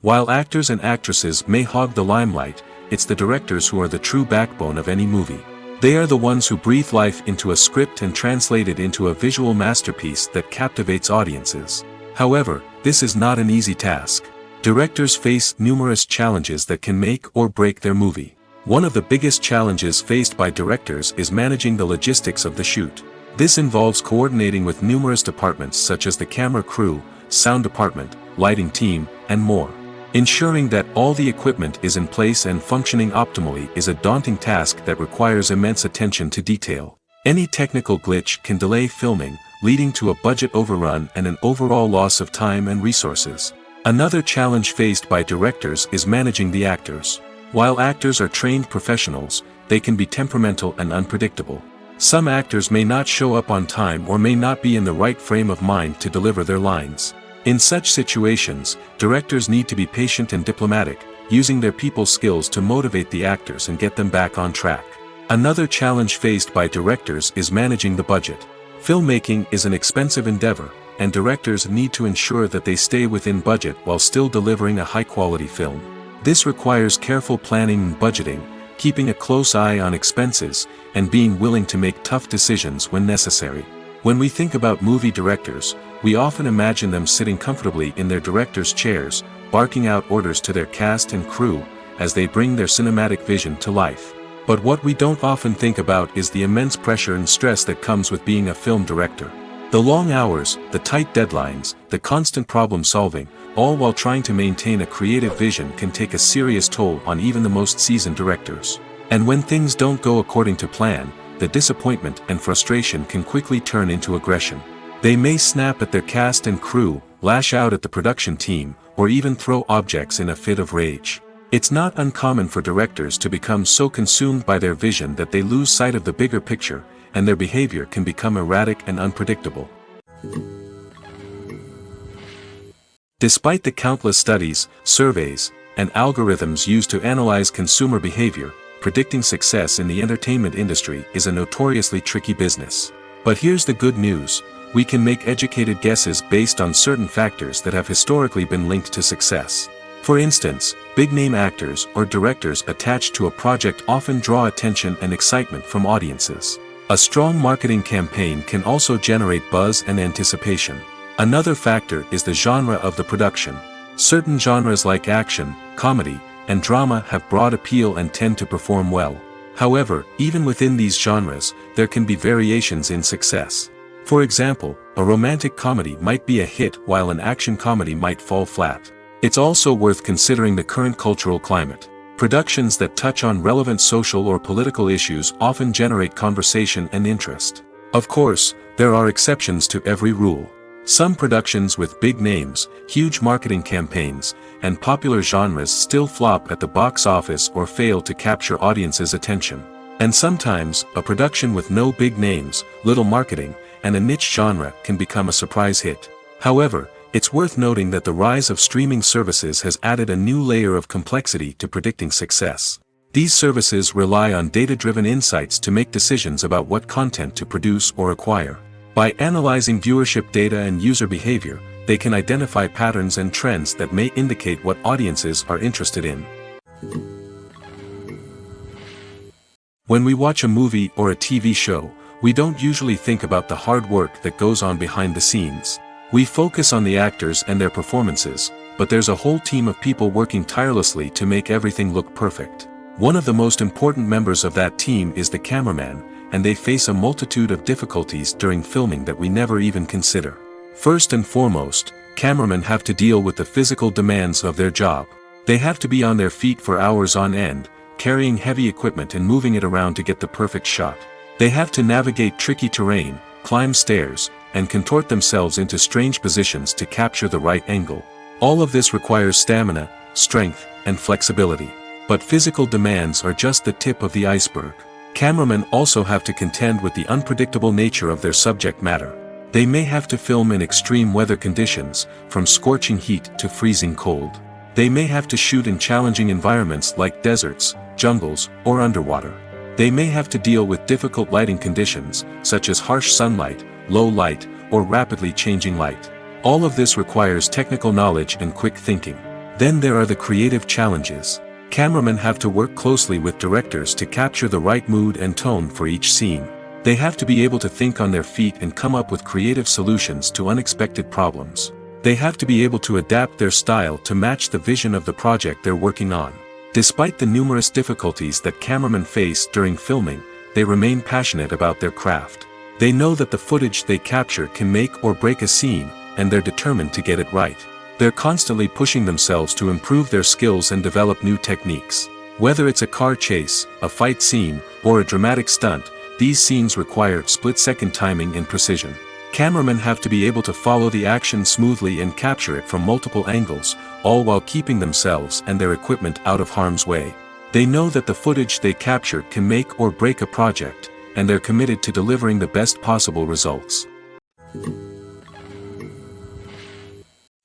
While actors and actresses may hog the limelight, it's the directors who are the true backbone of any movie. They are the ones who breathe life into a script and translate it into a visual masterpiece that captivates audiences. However, this is not an easy task. Directors face numerous challenges that can make or break their movie. One of the biggest challenges faced by directors is managing the logistics of the shoot. This involves coordinating with numerous departments such as the camera crew, sound department, lighting team, and more. Ensuring that all the equipment is in place and functioning optimally is a daunting task that requires immense attention to detail. Any technical glitch can delay filming, leading to a budget overrun and an overall loss of time and resources. Another challenge faced by directors is managing the actors. While actors are trained professionals, they can be temperamental and unpredictable. Some actors may not show up on time or may not be in the right frame of mind to deliver their lines. In such situations, directors need to be patient and diplomatic, using their people skills to motivate the actors and get them back on track. Another challenge faced by directors is managing the budget. Filmmaking is an expensive endeavor, and directors need to ensure that they stay within budget while still delivering a high-quality film. This requires careful planning and budgeting, keeping a close eye on expenses, and being willing to make tough decisions when necessary. When we think about movie directors, we often imagine them sitting comfortably in their director's chairs, barking out orders to their cast and crew, as they bring their cinematic vision to life. But what we don't often think about is the immense pressure and stress that comes with being a film director. The long hours, the tight deadlines, the constant problem solving, all while trying to maintain a creative vision can take a serious toll on even the most seasoned directors. And when things don't go according to plan, the disappointment and frustration can quickly turn into aggression. They may snap at their cast and crew, lash out at the production team, or even throw objects in a fit of rage. It's not uncommon for directors to become so consumed by their vision that they lose sight of the bigger picture, and their behavior can become erratic and unpredictable. Despite the countless studies, surveys, and algorithms used to analyze consumer behavior, predicting success in the entertainment industry is a notoriously tricky business. But here's the good news: we can make educated guesses based on certain factors that have historically been linked to success. For instance, big-name actors or directors attached to a project often draw attention and excitement from audiences. A strong marketing campaign can also generate buzz and anticipation. Another factor is the genre of the production. Certain genres like action, comedy, and drama have broad appeal and tend to perform well. However, even within these genres, there can be variations in success. For example, a romantic comedy might be a hit while an action comedy might fall flat. It's also worth considering the current cultural climate. Productions that touch on relevant social or political issues often generate conversation and interest. Of course, there are exceptions to every rule. Some productions with big names, huge marketing campaigns, and popular genres still flop at the box office or fail to capture audiences' attention. And sometimes, a production with no big names, little marketing, and a niche genre can become a surprise hit. However, it's worth noting that the rise of streaming services has added a new layer of complexity to predicting success. These services rely on data-driven insights to make decisions about what content to produce or acquire. By analyzing viewership data and user behavior, they can identify patterns and trends that may indicate what audiences are interested in. When we watch a movie or a TV show, we don't usually think about the hard work that goes on behind the scenes. We focus on the actors and their performances, but there's a whole team of people working tirelessly to make everything look perfect. One of the most important members of that team is the cameraman, and they face a multitude of difficulties during filming that we never even consider. First and foremost, cameramen have to deal with the physical demands of their job. They have to be on their feet for hours on end, carrying heavy equipment and moving it around to get the perfect shot. They have to navigate tricky terrain, climb stairs, and contort themselves into strange positions to capture the right angle. All of this requires stamina, strength, and flexibility. But physical demands are just the tip of the iceberg. Cameramen also have to contend with the unpredictable nature of their subject matter. They may have to film in extreme weather conditions, from scorching heat to freezing cold. They may have to shoot in challenging environments like deserts, jungles, or underwater. They may have to deal with difficult lighting conditions, such as harsh sunlight, low light, or rapidly changing light. All of this requires technical knowledge and quick thinking. Then there are the creative challenges. Cameramen have to work closely with directors to capture the right mood and tone for each scene. They have to be able to think on their feet and come up with creative solutions to unexpected problems. They have to be able to adapt their style to match the vision of the project they're working on. Despite the numerous difficulties that cameramen face during filming, they remain passionate about their craft. They know that the footage they capture can make or break a scene, and they're determined to get it right. They're constantly pushing themselves to improve their skills and develop new techniques. Whether it's a car chase, a fight scene, or a dramatic stunt, these scenes require split-second timing and precision. Cameramen have to be able to follow the action smoothly and capture it from multiple angles, all while keeping themselves and their equipment out of harm's way. They know that the footage they capture can make or break a project, and they're committed to delivering the best possible results.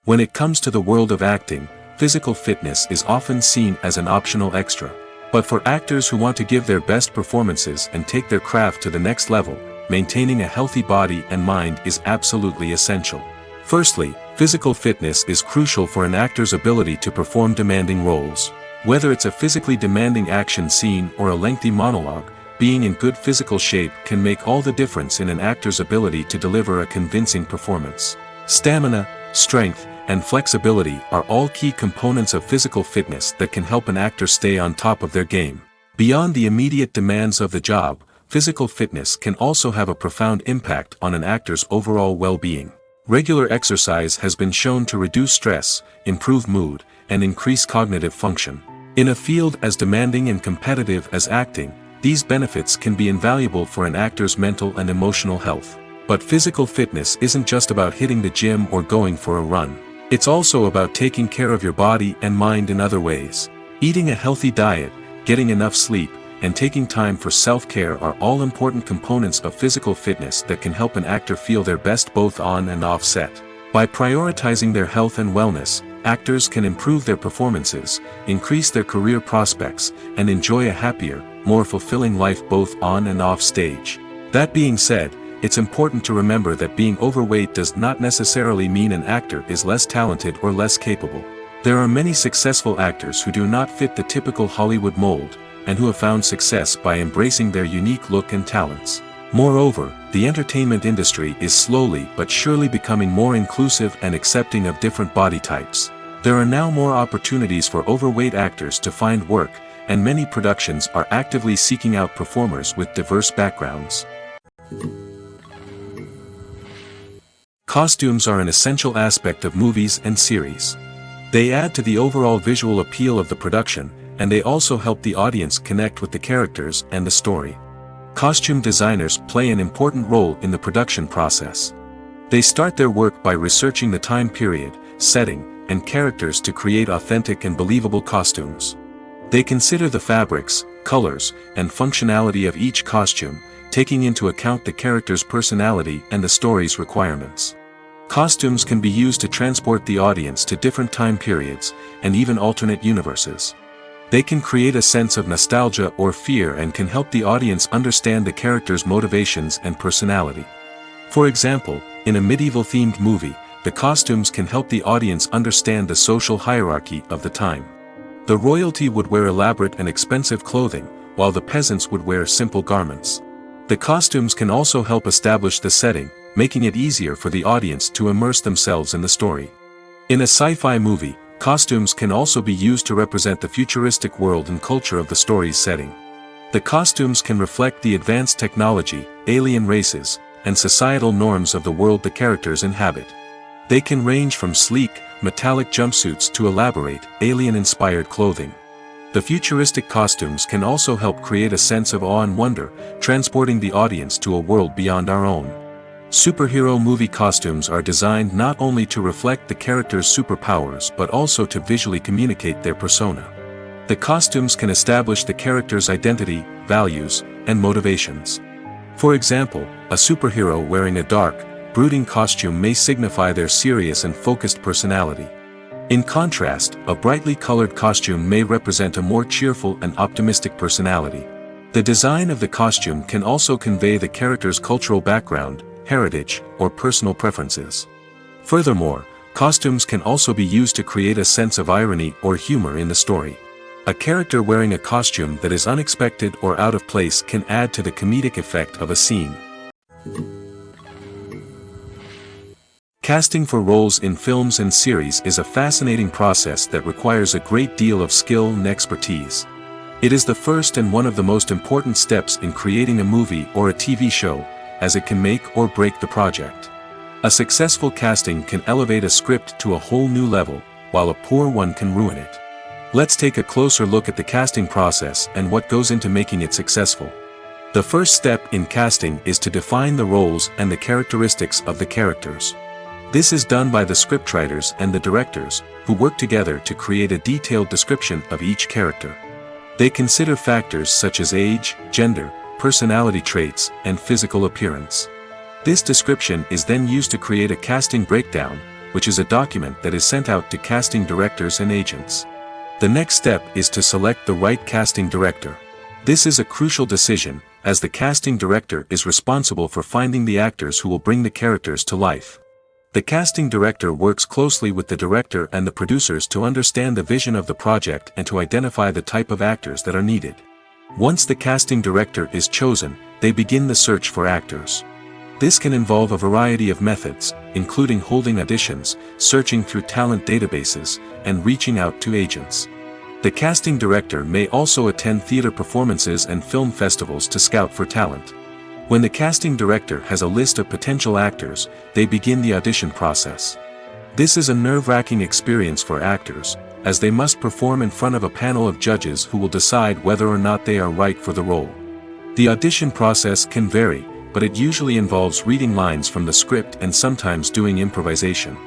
When it comes to the world of acting, physical fitness is often seen as an optional extra. But for actors who want to give their best performances and take their craft to the next level, maintaining a healthy body and mind is absolutely essential. Firstly, physical fitness is crucial for an actor's ability to perform demanding roles. Whether it's a physically demanding action scene or a lengthy monologue, being in good physical shape can make all the difference in an actor's ability to deliver a convincing performance. Stamina, strength, and flexibility are all key components of physical fitness that can help an actor stay on top of their game. Beyond the immediate demands of the job, physical fitness can also have a profound impact on an actor's overall well-being. Regular exercise has been shown to reduce stress, improve mood, and increase cognitive function. In a field as demanding and competitive as acting, these benefits can be invaluable for an actor's mental and emotional health. But physical fitness isn't just about hitting the gym or going for a run. It's also about taking care of your body and mind in other ways. Eating a healthy diet, getting enough sleep, and taking time for self-care are all important components of physical fitness that can help an actor feel their best both on and off set. By prioritizing their health and wellness, actors can improve their performances, increase their career prospects, and enjoy a happier, more fulfilling life both on and off stage. That being said, it's important to remember that being overweight does not necessarily mean an actor is less talented or less capable. There are many successful actors who do not fit the typical Hollywood mold, and who have found success by embracing their unique look and talents. Moreover, the entertainment industry is slowly but surely becoming more inclusive and accepting of different body types. There are now more opportunities for overweight actors to find work, and many productions are actively seeking out performers with diverse backgrounds. Costumes are an essential aspect of movies and series. They add to the overall visual appeal of the production, and they also help the audience connect with the characters and the story. Costume designers play an important role in the production process. They start their work by researching the time period, setting, and characters to create authentic and believable costumes. They consider the fabrics, colors, and functionality of each costume, taking into account the character's personality and the story's requirements. Costumes can be used to transport the audience to different time periods, and even alternate universes. They can create a sense of nostalgia or fear and can help the audience understand the character's motivations and personality. For example, in a medieval-themed movie, the costumes can help the audience understand the social hierarchy of the time. The royalty would wear elaborate and expensive clothing, while the peasants would wear simple garments. The costumes can also help establish the setting, making it easier for the audience to immerse themselves in the story. In a sci-fi movie, costumes can also be used to represent the futuristic world and culture of the story's setting. The costumes can reflect the advanced technology, alien races, and societal norms of the world the characters inhabit. They can range from sleek, metallic jumpsuits to elaborate, alien-inspired clothing. The futuristic costumes can also help create a sense of awe and wonder, transporting the audience to a world beyond our own. Superhero movie costumes are designed not only to reflect the character's superpowers but also to visually communicate their persona. The costumes can establish the character's identity, values, and motivations. For example, a superhero wearing a dark, brooding costume may signify their serious and focused personality. In contrast, a brightly colored costume may represent a more cheerful and optimistic personality. The design of the costume can also convey the character's cultural background, heritage, or personal preferences. Furthermore, costumes can also be used to create a sense of irony or humor in the story. A character wearing a costume that is unexpected or out of place can add to the comedic effect of a scene. Casting for roles in films and series is a fascinating process that requires a great deal of skill and expertise. It is the first and one of the most important steps in creating a movie or a TV show, as it can make or break the project. A successful casting can elevate a script to a whole new level, while a poor one can ruin it. Let's take a closer look at the casting process and what goes into making it successful. The first step in casting is to define the roles and the characteristics of the characters. This is done by the scriptwriters and the directors, who work together to create a detailed description of each character. They consider factors such as age, gender, personality traits, and physical appearance. This description is then used to create a casting breakdown, which is a document that is sent out to casting directors and agents. The next step is to select the right casting director. This is a crucial decision, as the casting director is responsible for finding the actors who will bring the characters to life. The casting director works closely with the director and the producers to understand the vision of the project and to identify the type of actors that are needed. Once the casting director is chosen, they begin the search for actors. This can involve a variety of methods, including holding auditions, searching through talent databases, and reaching out to agents. The casting director may also attend theater performances and film festivals to scout for talent. When the casting director has a list of potential actors, they begin the audition process. This is a nerve-wracking experience for actors, as they must perform in front of a panel of judges who will decide whether or not they are right for the role. The audition process can vary, but it usually involves reading lines from the script and sometimes doing improvisation.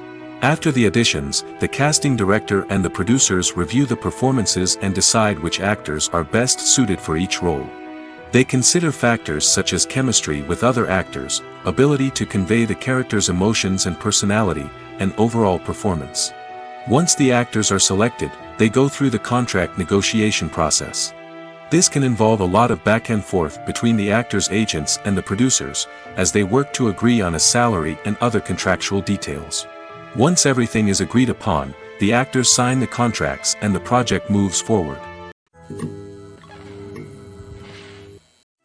After the auditions, the casting director and the producers review the performances and decide which actors are best suited for each role. They consider factors such as chemistry with other actors, ability to convey the character's emotions and personality, and overall performance. Once the actors are selected, they go through the contract negotiation process. This can involve a lot of back and forth between the actors' agents and the producers, as they work to agree on a salary and other contractual details. Once everything is agreed upon, the actors sign the contracts and the project moves forward.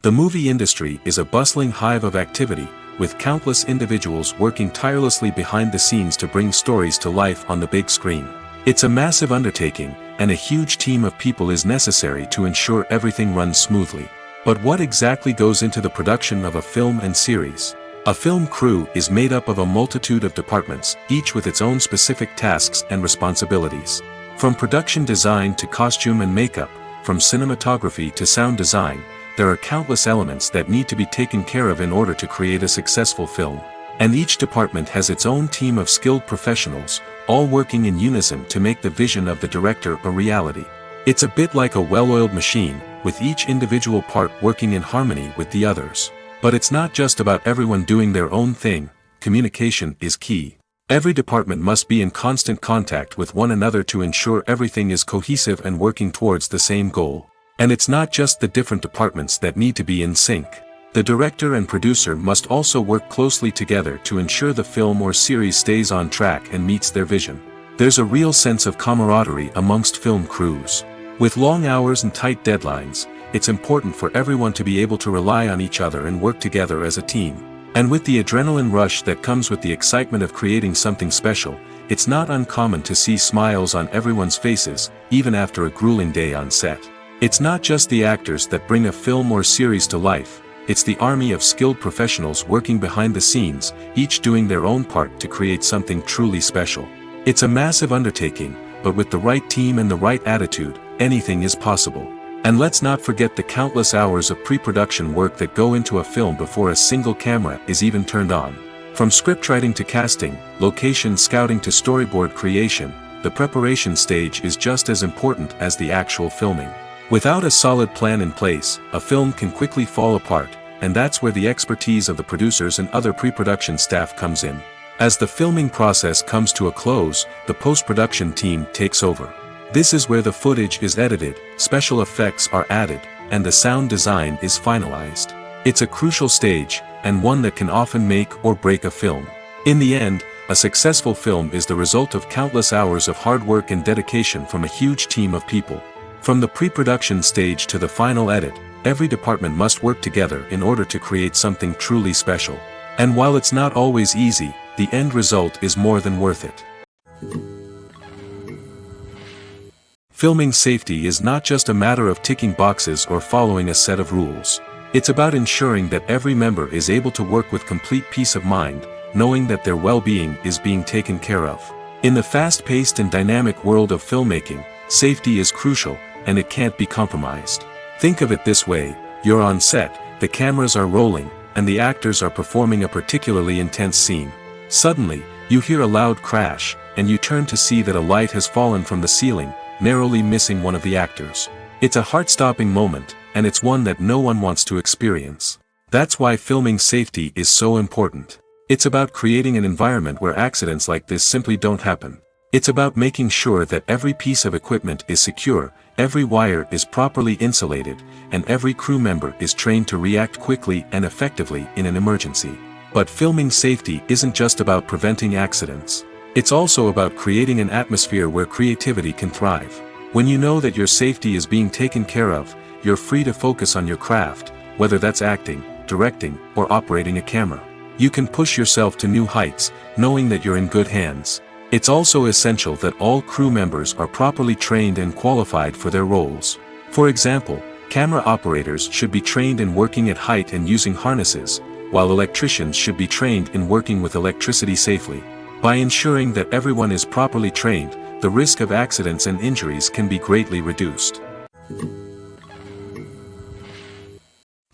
The movie industry is a bustling hive of activity, with countless individuals working tirelessly behind the scenes to bring stories to life on the big screen. It's a massive undertaking, and a huge team of people is necessary to ensure everything runs smoothly. But what exactly goes into the production of a film and series? A film crew is made up of a multitude of departments, each with its own specific tasks and responsibilities. From production design to costume and makeup, from cinematography to sound design, there are countless elements that need to be taken care of in order to create a successful film. And each department has its own team of skilled professionals, all working in unison to make the vision of the director a reality. It's a bit like a well-oiled machine, with each individual part working in harmony with the others. But it's not just about everyone doing their own thing. Communication is key. Every department must be in constant contact with one another to ensure everything is cohesive and working towards the same goal. And it's not just the different departments that need to be in sync. The director and producer must also work closely together to ensure the film or series stays on track and meets their vision. There's a real sense of camaraderie amongst film crews. With long hours and tight deadlines, it's important for everyone to be able to rely on each other and work together as a team. And with the adrenaline rush that comes with the excitement of creating something special, it's not uncommon to see smiles on everyone's faces, even after a grueling day on set. It's not just the actors that bring a film or series to life, it's the army of skilled professionals working behind the scenes, each doing their own part to create something truly special. It's a massive undertaking, but with the right team and the right attitude, anything is possible. And let's not forget the countless hours of pre-production work that go into a film before a single camera is even turned on. From scriptwriting to casting, location scouting to storyboard creation, the preparation stage is just as important as the actual filming. Without a solid plan in place, a film can quickly fall apart, and that's where the expertise of the producers and other pre-production staff comes in. As the filming process comes to a close, the post-production team takes over. This is where the footage is edited, special effects are added, and the sound design is finalized. It's a crucial stage, and one that can often make or break a film. In the end, a successful film is the result of countless hours of hard work and dedication from a huge team of people. From the pre-production stage to the final edit, every department must work together in order to create something truly special. And while it's not always easy, the end result is more than worth it. Filming safety is not just a matter of ticking boxes or following a set of rules. It's about ensuring that every member is able to work with complete peace of mind, knowing that their well-being is being taken care of. In the fast-paced and dynamic world of filmmaking, safety is crucial, and it can't be compromised. Think of it this way, you're on set, the cameras are rolling, and the actors are performing a particularly intense scene. Suddenly, you hear a loud crash, and you turn to see that a light has fallen from the ceiling, narrowly missing one of the actors. It's a heart-stopping moment, and it's one that no one wants to experience. That's why filming safety is so important. It's about creating an environment where accidents like this simply don't happen. It's about making sure that every piece of equipment is secure, every wire is properly insulated, and every crew member is trained to react quickly and effectively in an emergency. But filming safety isn't just about preventing accidents. It's also about creating an atmosphere where creativity can thrive. When you know that your safety is being taken care of, you're free to focus on your craft, whether that's acting, directing, or operating a camera. You can push yourself to new heights, knowing that you're in good hands. It's also essential that all crew members are properly trained and qualified for their roles. For example, camera operators should be trained in working at height and using harnesses, while electricians should be trained in working with electricity safely. By ensuring that everyone is properly trained, the risk of accidents and injuries can be greatly reduced.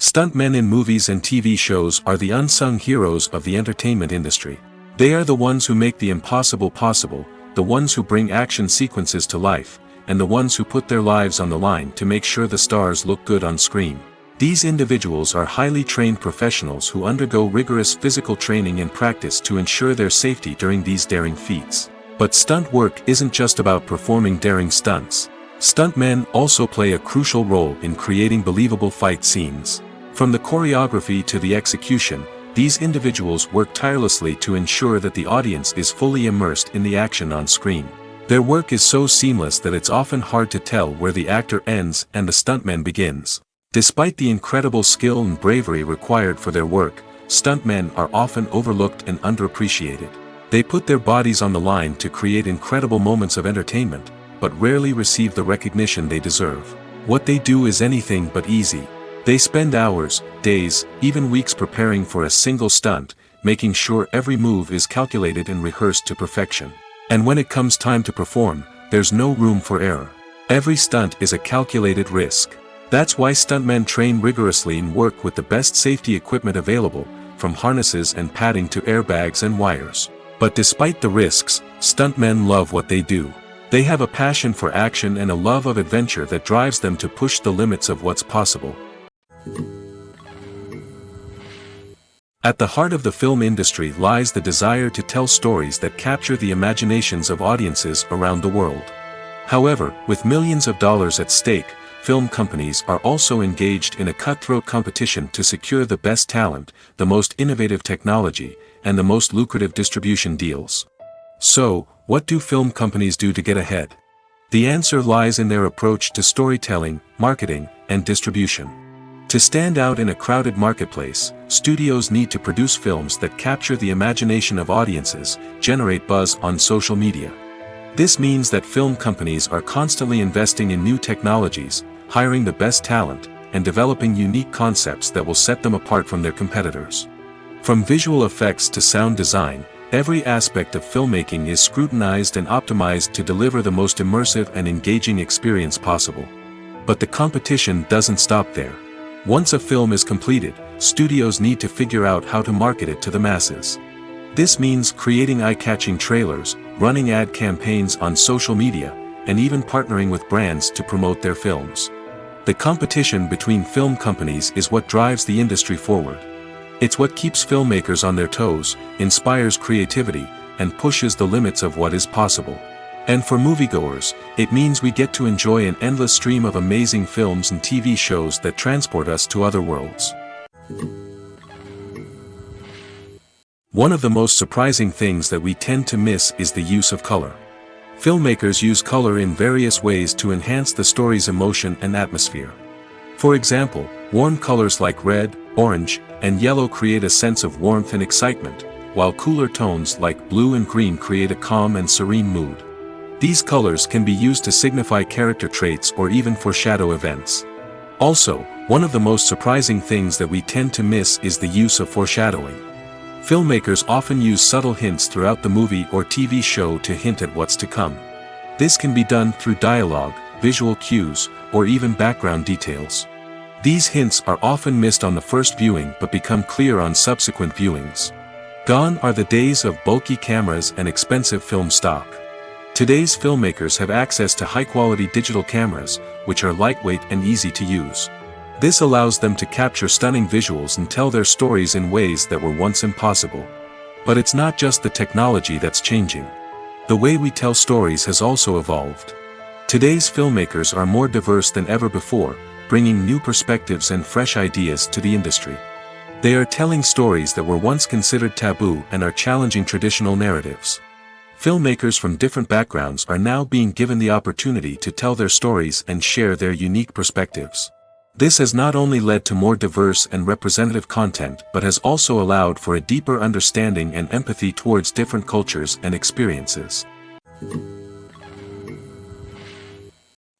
Stuntmen in movies and TV shows are the unsung heroes of the entertainment industry. They are the ones who make the impossible possible, the ones who bring action sequences to life, and the ones who put their lives on the line to make sure the stars look good on screen. These individuals are highly trained professionals who undergo rigorous physical training and practice to ensure their safety during these daring feats. But stunt work isn't just about performing daring stunts. Stuntmen also play a crucial role in creating believable fight scenes. From the choreography to the execution, these individuals work tirelessly to ensure that the audience is fully immersed in the action on screen. Their work is so seamless that it's often hard to tell where the actor ends and the stuntman begins. Despite the incredible skill and bravery required for their work, stuntmen are often overlooked and underappreciated. They put their bodies on the line to create incredible moments of entertainment, but rarely receive the recognition they deserve. What they do is anything but easy. They spend hours, days, even weeks preparing for a single stunt, making sure every move is calculated and rehearsed to perfection. And when it comes time to perform, there's no room for error. Every stunt is a calculated risk. That's why stuntmen train rigorously and work with the best safety equipment available, from harnesses and padding to airbags and wires. But despite the risks, stuntmen love what they do. They have a passion for action and a love of adventure that drives them to push the limits of what's possible. At the heart of the film industry lies the desire to tell stories that capture the imaginations of audiences around the world. However, with millions of dollars at stake, film companies are also engaged in a cutthroat competition to secure the best talent, the most innovative technology, and the most lucrative distribution deals. So, what do film companies do to get ahead? The answer lies in their approach to storytelling, marketing, and distribution. To stand out in a crowded marketplace, studios need to produce films that capture the imagination of audiences, generate buzz on social media. This means that film companies are constantly investing in new technologies, hiring the best talent, and developing unique concepts that will set them apart from their competitors. From visual effects to sound design, every aspect of filmmaking is scrutinized and optimized to deliver the most immersive and engaging experience possible. But the competition doesn't stop there. Once a film is completed, studios need to figure out how to market it to the masses. This means creating eye-catching trailers, running ad campaigns on social media, and even partnering with brands to promote their films. The competition between film companies is what drives the industry forward. It's what keeps filmmakers on their toes, inspires creativity, and pushes the limits of what is possible. And for moviegoers, it means we get to enjoy an endless stream of amazing films and TV shows that transport us to other worlds. One of the most surprising things that we tend to miss is the use of color. Filmmakers use color in various ways to enhance the story's emotion and atmosphere. For example, warm colors like red, orange, and yellow create a sense of warmth and excitement, while cooler tones like blue and green create a calm and serene mood. These colors can be used to signify character traits or even foreshadow events. Also, one of the most surprising things that we tend to miss is the use of foreshadowing. Filmmakers often use subtle hints throughout the movie or TV show to hint at what's to come. This can be done through dialogue, visual cues, or even background details. These hints are often missed on the first viewing but become clear on subsequent viewings. Gone are the days of bulky cameras and expensive film stock. Today's filmmakers have access to high-quality digital cameras, which are lightweight and easy to use. This allows them to capture stunning visuals and tell their stories in ways that were once impossible. But it's not just the technology that's changing. The way we tell stories has also evolved. Today's filmmakers are more diverse than ever before, bringing new perspectives and fresh ideas to the industry. They are telling stories that were once considered taboo and are challenging traditional narratives. Filmmakers from different backgrounds are now being given the opportunity to tell their stories and share their unique perspectives. This has not only led to more diverse and representative content but has also allowed for a deeper understanding and empathy towards different cultures and experiences.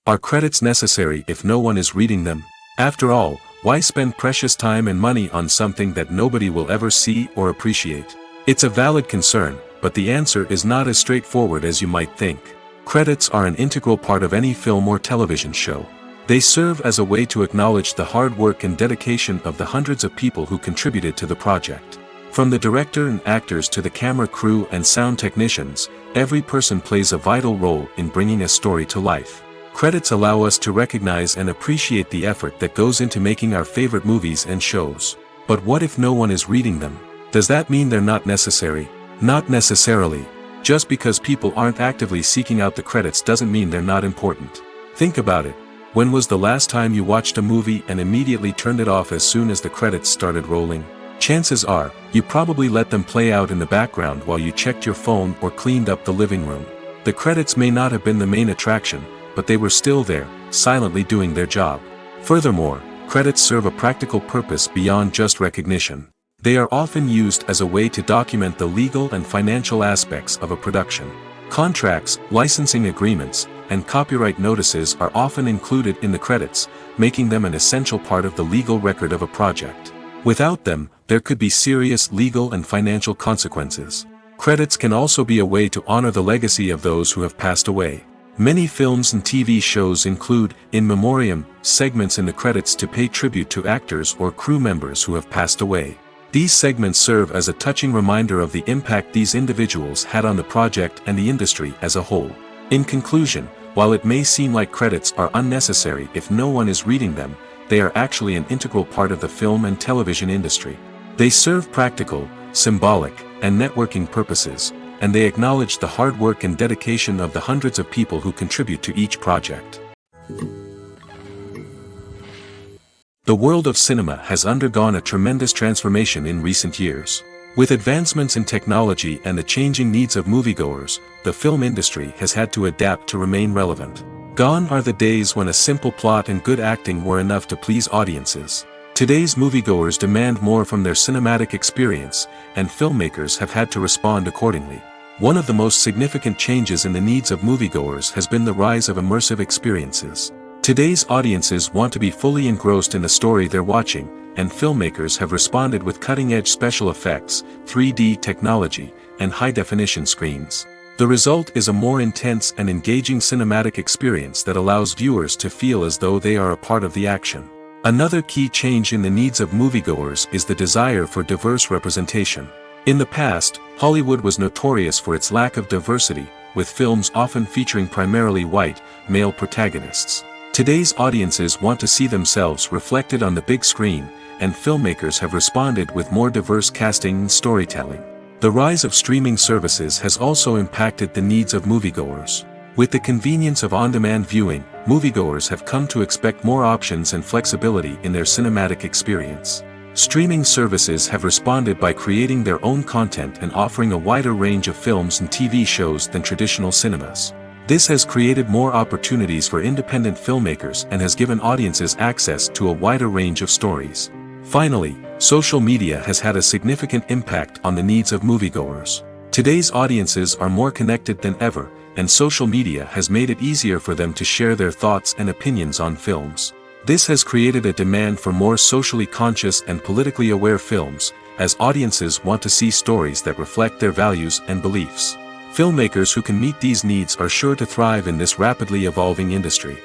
Are credits necessary if no one is reading them? After all, why spend precious time and money on something that nobody will ever see or appreciate? It's a valid concern, but the answer is not as straightforward as you might think. Credits are an integral part of any film or television show. They serve as a way to acknowledge the hard work and dedication of the hundreds of people who contributed to the project. From the director and actors to the camera crew and sound technicians, every person plays a vital role in bringing a story to life. Credits allow us to recognize and appreciate the effort that goes into making our favorite movies and shows. But what if no one is reading them? Does that mean they're not necessary? Not necessarily. Just because people aren't actively seeking out the credits doesn't mean they're not important. Think about it. When was the last time you watched a movie and immediately turned it off as soon as the credits started rolling? Chances are, you probably let them play out in the background while you checked your phone or cleaned up the living room. The credits may not have been the main attraction, but they were still there, silently doing their job. Furthermore, credits serve a practical purpose beyond just recognition. They are often used as a way to document the legal and financial aspects of a production. Contracts, licensing agreements, and copyright notices are often included in the credits, making them an essential part of the legal record of a project. Without them, there could be serious legal and financial consequences. Credits can also be a way to honor the legacy of those who have passed away. Many films and TV shows include, in memoriam, segments in the credits to pay tribute to actors or crew members who have passed away. These segments serve as a touching reminder of the impact these individuals had on the project and the industry as a whole. In conclusion, while it may seem like credits are unnecessary if no one is reading them, they are actually an integral part of the film and television industry. They serve practical, symbolic, and networking purposes, and they acknowledge the hard work and dedication of the hundreds of people who contribute to each project. The world of cinema has undergone a tremendous transformation in recent years. With advancements in technology and the changing needs of moviegoers, the film industry has had to adapt to remain relevant. Gone are the days when a simple plot and good acting were enough to please audiences. Today's moviegoers demand more from their cinematic experience, and filmmakers have had to respond accordingly. One of the most significant changes in the needs of moviegoers has been the rise of immersive experiences. Today's audiences want to be fully engrossed in the story they're watching, and filmmakers have responded with cutting-edge special effects, 3D technology, and high-definition screens. The result is a more intense and engaging cinematic experience that allows viewers to feel as though they are a part of the action. Another key change in the needs of moviegoers is the desire for diverse representation. In the past, Hollywood was notorious for its lack of diversity, with films often featuring primarily white, male protagonists. Today's audiences want to see themselves reflected on the big screen, and filmmakers have responded with more diverse casting and storytelling. The rise of streaming services has also impacted the needs of moviegoers. With the convenience of on-demand viewing, moviegoers have come to expect more options and flexibility in their cinematic experience. Streaming services have responded by creating their own content and offering a wider range of films and TV shows than traditional cinemas. This has created more opportunities for independent filmmakers and has given audiences access to a wider range of stories. Finally, social media has had a significant impact on the needs of moviegoers. Today's audiences are more connected than ever, and social media has made it easier for them to share their thoughts and opinions on films. This has created a demand for more socially conscious and politically aware films, as audiences want to see stories that reflect their values and beliefs. Filmmakers who can meet these needs are sure to thrive in this rapidly evolving industry.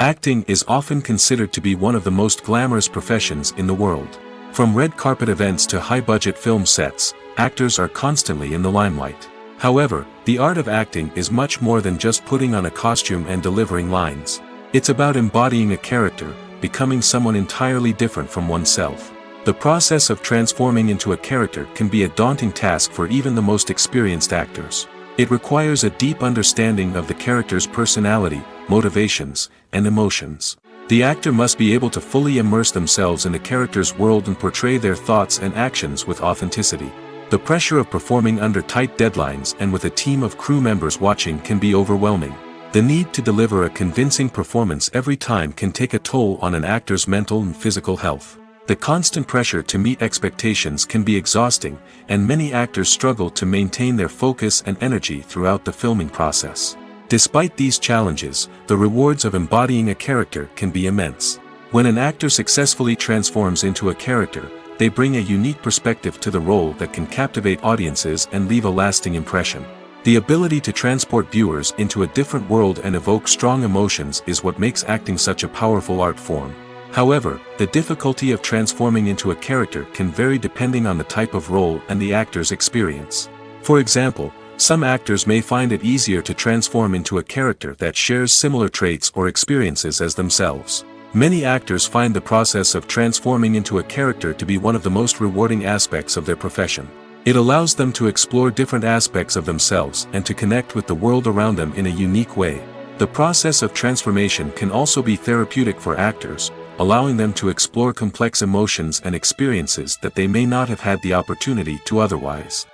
Acting is often considered to be one of the most glamorous professions in the world. From red carpet events to high-budget film sets, actors are constantly in the limelight. However, the art of acting is much more than just putting on a costume and delivering lines. It's about embodying a character, becoming someone entirely different from oneself. The process of transforming into a character can be a daunting task for even the most experienced actors. It requires a deep understanding of the character's personality, motivations, and emotions. The actor must be able to fully immerse themselves in the character's world and portray their thoughts and actions with authenticity. The pressure of performing under tight deadlines and with a team of crew members watching can be overwhelming. The need to deliver a convincing performance every time can take a toll on an actor's mental and physical health. The constant pressure to meet expectations can be exhausting, and many actors struggle to maintain their focus and energy throughout the filming process. Despite these challenges, the rewards of embodying a character can be immense. When an actor successfully transforms into a character, they bring a unique perspective to the role that can captivate audiences and leave a lasting impression. The ability to transport viewers into a different world and evoke strong emotions is what makes acting such a powerful art form. However, the difficulty of transforming into a character can vary depending on the type of role and the actor's experience. For example, some actors may find it easier to transform into a character that shares similar traits or experiences as themselves. Many actors find the process of transforming into a character to be one of the most rewarding aspects of their profession. It allows them to explore different aspects of themselves and to connect with the world around them in a unique way. The process of transformation can also be therapeutic for actors, allowing them to explore complex emotions and experiences that they may not have had the opportunity to otherwise.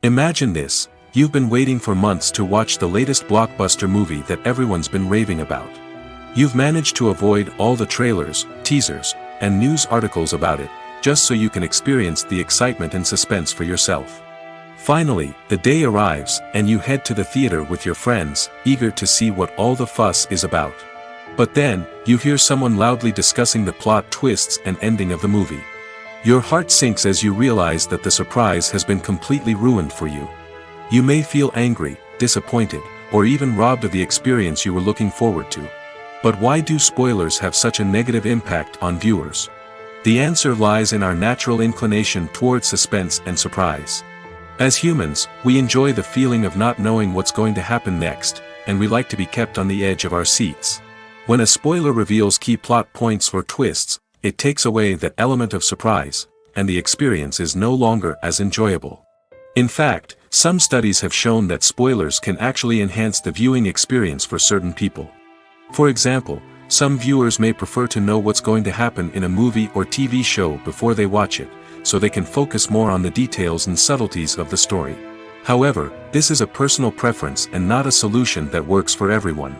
Imagine this: you've been waiting for months to watch the latest blockbuster movie that everyone's been raving about. You've managed to avoid all the trailers, teasers, and news articles about it, just so you can experience the excitement and suspense for yourself. Finally, the day arrives, and you head to the theater with your friends, eager to see what all the fuss is about. But then, you hear someone loudly discussing the plot twists and ending of the movie. Your heart sinks as you realize that the surprise has been completely ruined for you. You may feel angry, disappointed, or even robbed of the experience you were looking forward to. But why do spoilers have such a negative impact on viewers? The answer lies in our natural inclination towards suspense and surprise. As humans, we enjoy the feeling of not knowing what's going to happen next, and we like to be kept on the edge of our seats. When a spoiler reveals key plot points or twists, it takes away that element of surprise, and the experience is no longer as enjoyable. In fact, some studies have shown that spoilers can actually enhance the viewing experience for certain people. For example, some viewers may prefer to know what's going to happen in a movie or TV show before they watch it, so they can focus more on the details and subtleties of the story. However, this is a personal preference and not a solution that works for everyone.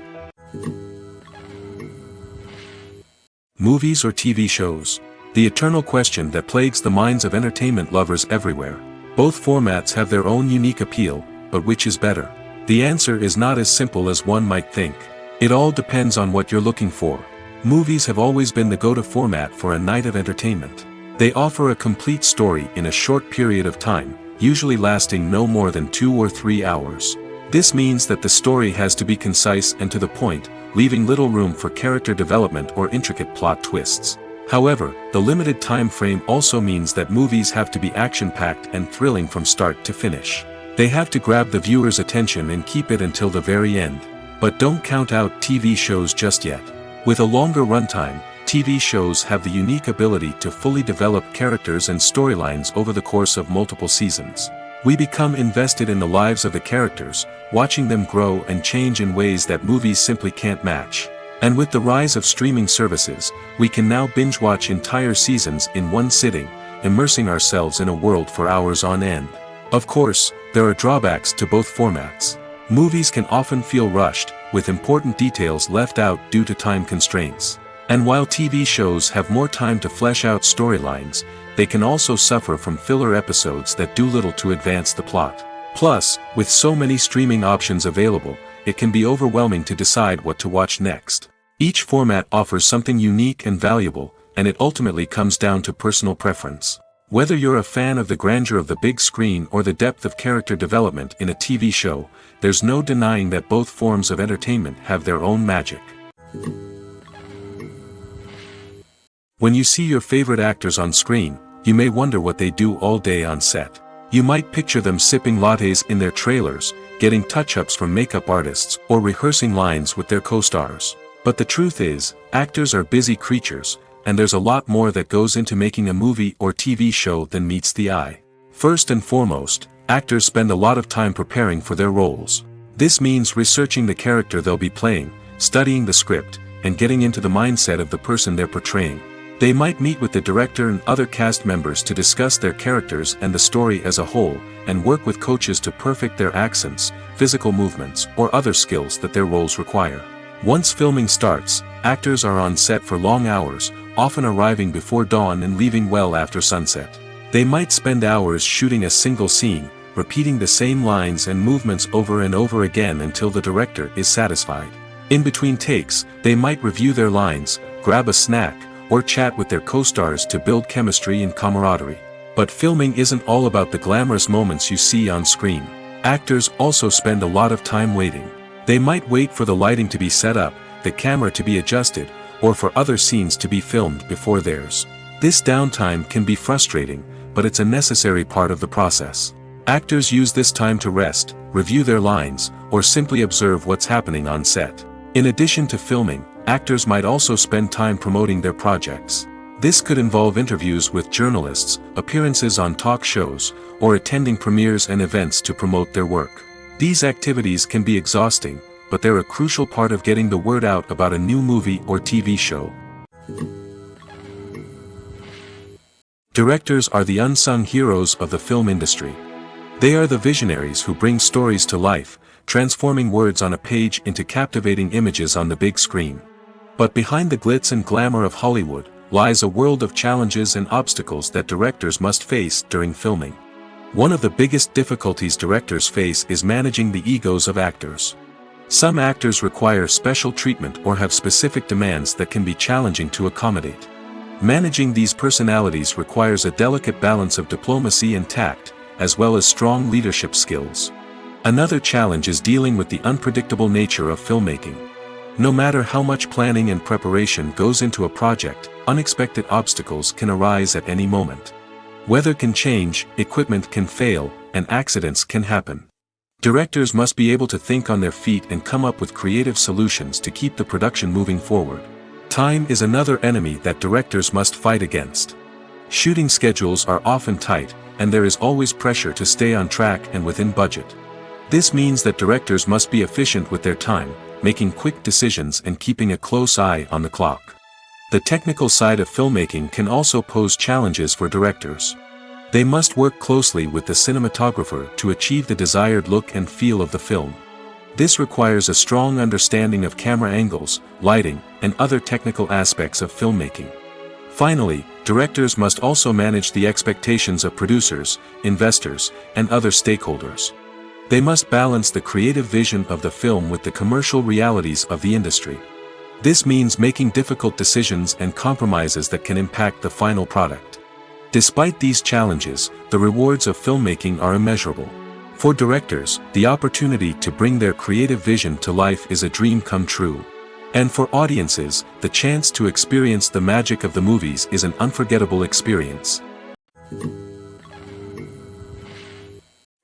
Movies or TV shows? The eternal question that plagues the minds of entertainment lovers everywhere. Both formats have their own unique appeal, but which is better? The answer is not as simple as one might think. It all depends on what you're looking for. Movies have always been the go-to format for a night of entertainment. They offer a complete story in a short period of time, usually lasting no more than 2 or 3 hours. This means that the story has to be concise and to the point, leaving little room for character development or intricate plot twists. However, the limited time frame also means that movies have to be action-packed and thrilling from start to finish. They have to grab the viewer's attention and keep it until the very end. But don't count out TV shows just yet. With a longer runtime, TV shows have the unique ability to fully develop characters and storylines over the course of multiple seasons. We become invested in the lives of the characters, watching them grow and change in ways that movies simply can't match. And with the rise of streaming services, we can now binge-watch entire seasons in one sitting, immersing ourselves in a world for hours on end. Of course, there are drawbacks to both formats. Movies can often feel rushed, with important details left out due to time constraints. And while TV shows have more time to flesh out storylines, they can also suffer from filler episodes that do little to advance the plot. Plus, with so many streaming options available, it can be overwhelming to decide what to watch next. Each format offers something unique and valuable, and it ultimately comes down to personal preference. Whether you're a fan of the grandeur of the big screen or the depth of character development in a TV show, there's no denying that both forms of entertainment have their own magic. When you see your favorite actors on screen, you may wonder what they do all day on set. You might picture them sipping lattes in their trailers, getting touch-ups from makeup artists, or rehearsing lines with their co-stars. But the truth is, actors are busy creatures, and there's a lot more that goes into making a movie or TV show than meets the eye. First and foremost, actors spend a lot of time preparing for their roles. This means researching the character they'll be playing, studying the script, and getting into the mindset of the person they're portraying. They might meet with the director and other cast members to discuss their characters and the story as a whole, and work with coaches to perfect their accents, physical movements, or other skills that their roles require. Once filming starts, actors are on set for long hours, often arriving before dawn and leaving well after sunset. They might spend hours shooting a single scene, repeating the same lines and movements over and over again until the director is satisfied. In between takes, they might review their lines, grab a snack, or chat with their co-stars to build chemistry and camaraderie. But filming isn't all about the glamorous moments you see on screen. Actors also spend a lot of time waiting. They might wait for the lighting to be set up, the camera to be adjusted, or for other scenes to be filmed before theirs. This downtime can be frustrating, but it's a necessary part of the process. Actors use this time to rest, review their lines, or simply observe what's happening on set. In addition to filming, actors might also spend time promoting their projects. This could involve interviews with journalists, appearances on talk shows, or attending premieres and events to promote their work. These activities can be exhausting, but they're a crucial part of getting the word out about a new movie or TV show. Directors are the unsung heroes of the film industry. They are the visionaries who bring stories to life, transforming words on a page into captivating images on the big screen. But behind the glitz and glamour of Hollywood, lies a world of challenges and obstacles that directors must face during filming. One of the biggest difficulties directors face is managing the egos of actors. Some actors require special treatment or have specific demands that can be challenging to accommodate. Managing these personalities requires a delicate balance of diplomacy and tact, as well as strong leadership skills. Another challenge is dealing with the unpredictable nature of filmmaking. No matter how much planning and preparation goes into a project, unexpected obstacles can arise at any moment. Weather can change, equipment can fail, and accidents can happen. Directors must be able to think on their feet and come up with creative solutions to keep the production moving forward. Time is another enemy that directors must fight against. Shooting schedules are often tight, and there is always pressure to stay on track and within budget. This means that directors must be efficient with their time, making quick decisions and keeping a close eye on the clock. The technical side of filmmaking can also pose challenges for directors. They must work closely with the cinematographer to achieve the desired look and feel of the film. This requires a strong understanding of camera angles, lighting, and other technical aspects of filmmaking. Finally, directors must also manage the expectations of producers, investors, and other stakeholders. They must balance the creative vision of the film with the commercial realities of the industry. This means making difficult decisions and compromises that can impact the final product. Despite these challenges, the rewards of filmmaking are immeasurable. For directors, the opportunity to bring their creative vision to life is a dream come true. And for audiences, the chance to experience the magic of the movies is an unforgettable experience.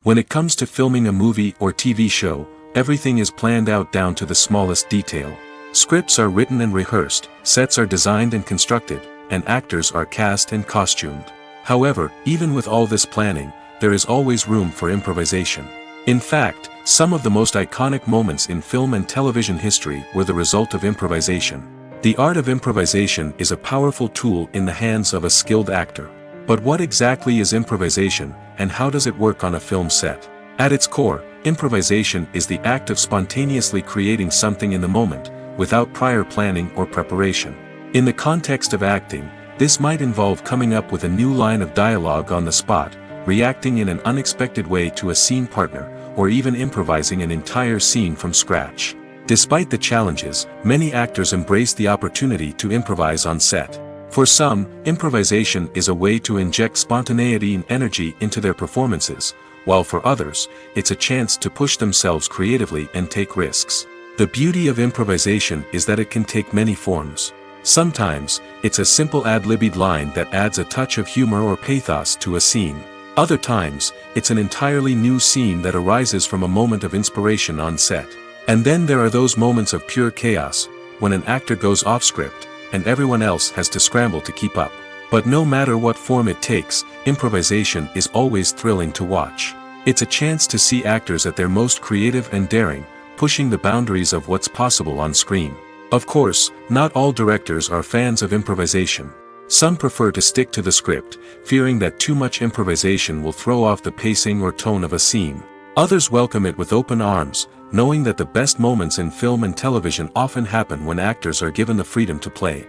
When it comes to filming a movie or TV show, everything is planned out down to the smallest detail. Scripts are written and rehearsed, sets are designed and constructed, and actors are cast and costumed. However, even with all this planning, there is always room for improvisation. In fact, some of the most iconic moments in film and television history were the result of improvisation. The art of improvisation is a powerful tool in the hands of a skilled actor. But what exactly is improvisation, and how does it work on a film set? At its core, improvisation is the act of spontaneously creating something in the moment, without prior planning or preparation. In the context of acting, this might involve coming up with a new line of dialogue on the spot, reacting in an unexpected way to a scene partner, or even improvising an entire scene from scratch. Despite the challenges, many actors embrace the opportunity to improvise on set. For some, improvisation is a way to inject spontaneity and energy into their performances, while for others, it's a chance to push themselves creatively and take risks. The beauty of improvisation is that it can take many forms. Sometimes, it's a simple ad-libbed line that adds a touch of humor or pathos to a scene. Other times, it's an entirely new scene that arises from a moment of inspiration on set. And then there are those moments of pure chaos, when an actor goes off script, and everyone else has to scramble to keep up. But no matter what form it takes, improvisation is always thrilling to watch. It's a chance to see actors at their most creative and daring, pushing the boundaries of what's possible on screen. Of course, not all directors are fans of improvisation. Some prefer to stick to the script, fearing that too much improvisation will throw off the pacing or tone of a scene. Others welcome it with open arms, knowing that the best moments in film and television often happen when actors are given the freedom to play.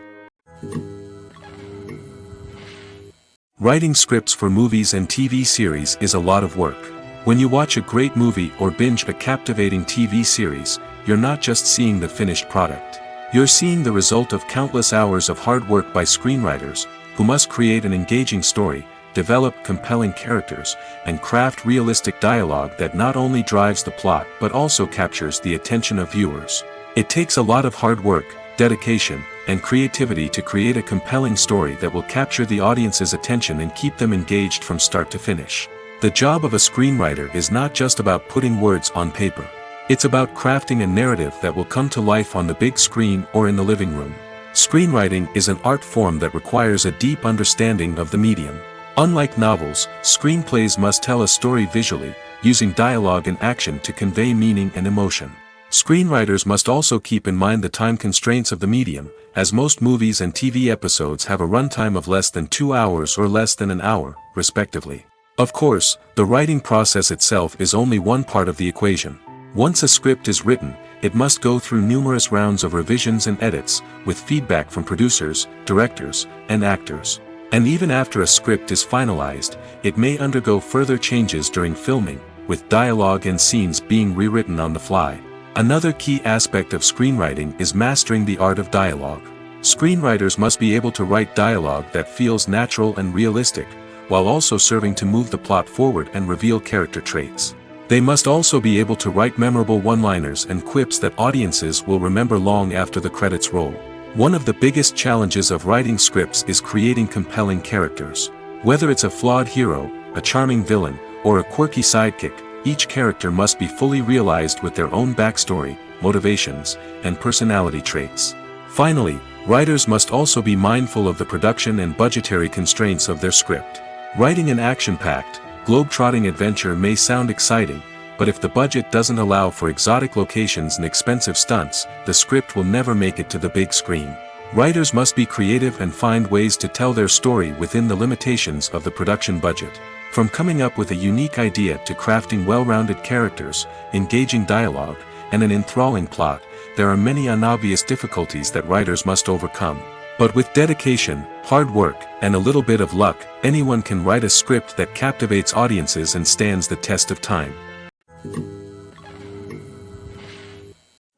Writing scripts for movies and TV series is a lot of work. When you watch a great movie or binge a captivating TV series, you're not just seeing the finished product. You're seeing the result of countless hours of hard work by screenwriters, who must create an engaging story, develop compelling characters, and craft realistic dialogue that not only drives the plot but also captures the attention of viewers. It takes a lot of hard work, dedication, and creativity to create a compelling story that will capture the audience's attention and keep them engaged from start to finish. The job of a screenwriter is not just about putting words on paper. It's about crafting a narrative that will come to life on the big screen or in the living room. Screenwriting is an art form that requires a deep understanding of the medium. Unlike novels, screenplays must tell a story visually, using dialogue and action to convey meaning and emotion. Screenwriters must also keep in mind the time constraints of the medium, as most movies and TV episodes have a runtime of less than 2 hours or less than an hour, respectively. Of course, the writing process itself is only one part of the equation. Once a script is written, it must go through numerous rounds of revisions and edits, with feedback from producers, directors, and actors. And even after a script is finalized, it may undergo further changes during filming, with dialogue and scenes being rewritten on the fly. Another key aspect of screenwriting is mastering the art of dialogue. Screenwriters must be able to write dialogue that feels natural and realistic, while also serving to move the plot forward and reveal character traits. They must also be able to write memorable one-liners and quips that audiences will remember long after the credits roll. One of the biggest challenges of writing scripts is creating compelling characters. Whether it's a flawed hero, a charming villain, or a quirky sidekick, each character must be fully realized with their own backstory, motivations, and personality traits. Finally, writers must also be mindful of the production and budgetary constraints of their script. Writing an action-packed, globe-trotting adventure may sound exciting, but if the budget doesn't allow for exotic locations and expensive stunts, the script will never make it to the big screen. Writers must be creative and find ways to tell their story within the limitations of the production budget. From coming up with a unique idea to crafting well-rounded characters, engaging dialogue, and an enthralling plot, there are many unobvious difficulties that writers must overcome. But with dedication, hard work, and a little bit of luck, anyone can write a script that captivates audiences and stands the test of time.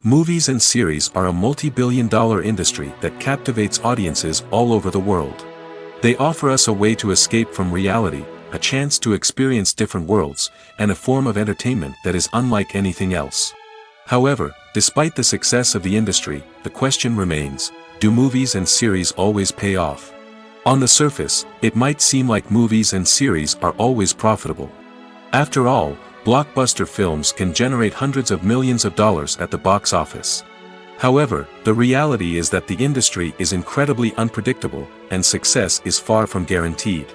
Movies and series are a multi-billion-dollar industry that captivates audiences all over the world. They offer us a way to escape from reality, a chance to experience different worlds, and a form of entertainment that is unlike anything else. However, despite the success of the industry, the question remains: do movies and series always pay off? On the surface, it might seem like movies and series are always profitable. After all, blockbuster films can generate hundreds of millions of dollars at the box office. However, the reality is that the industry is incredibly unpredictable, and success is far from guaranteed.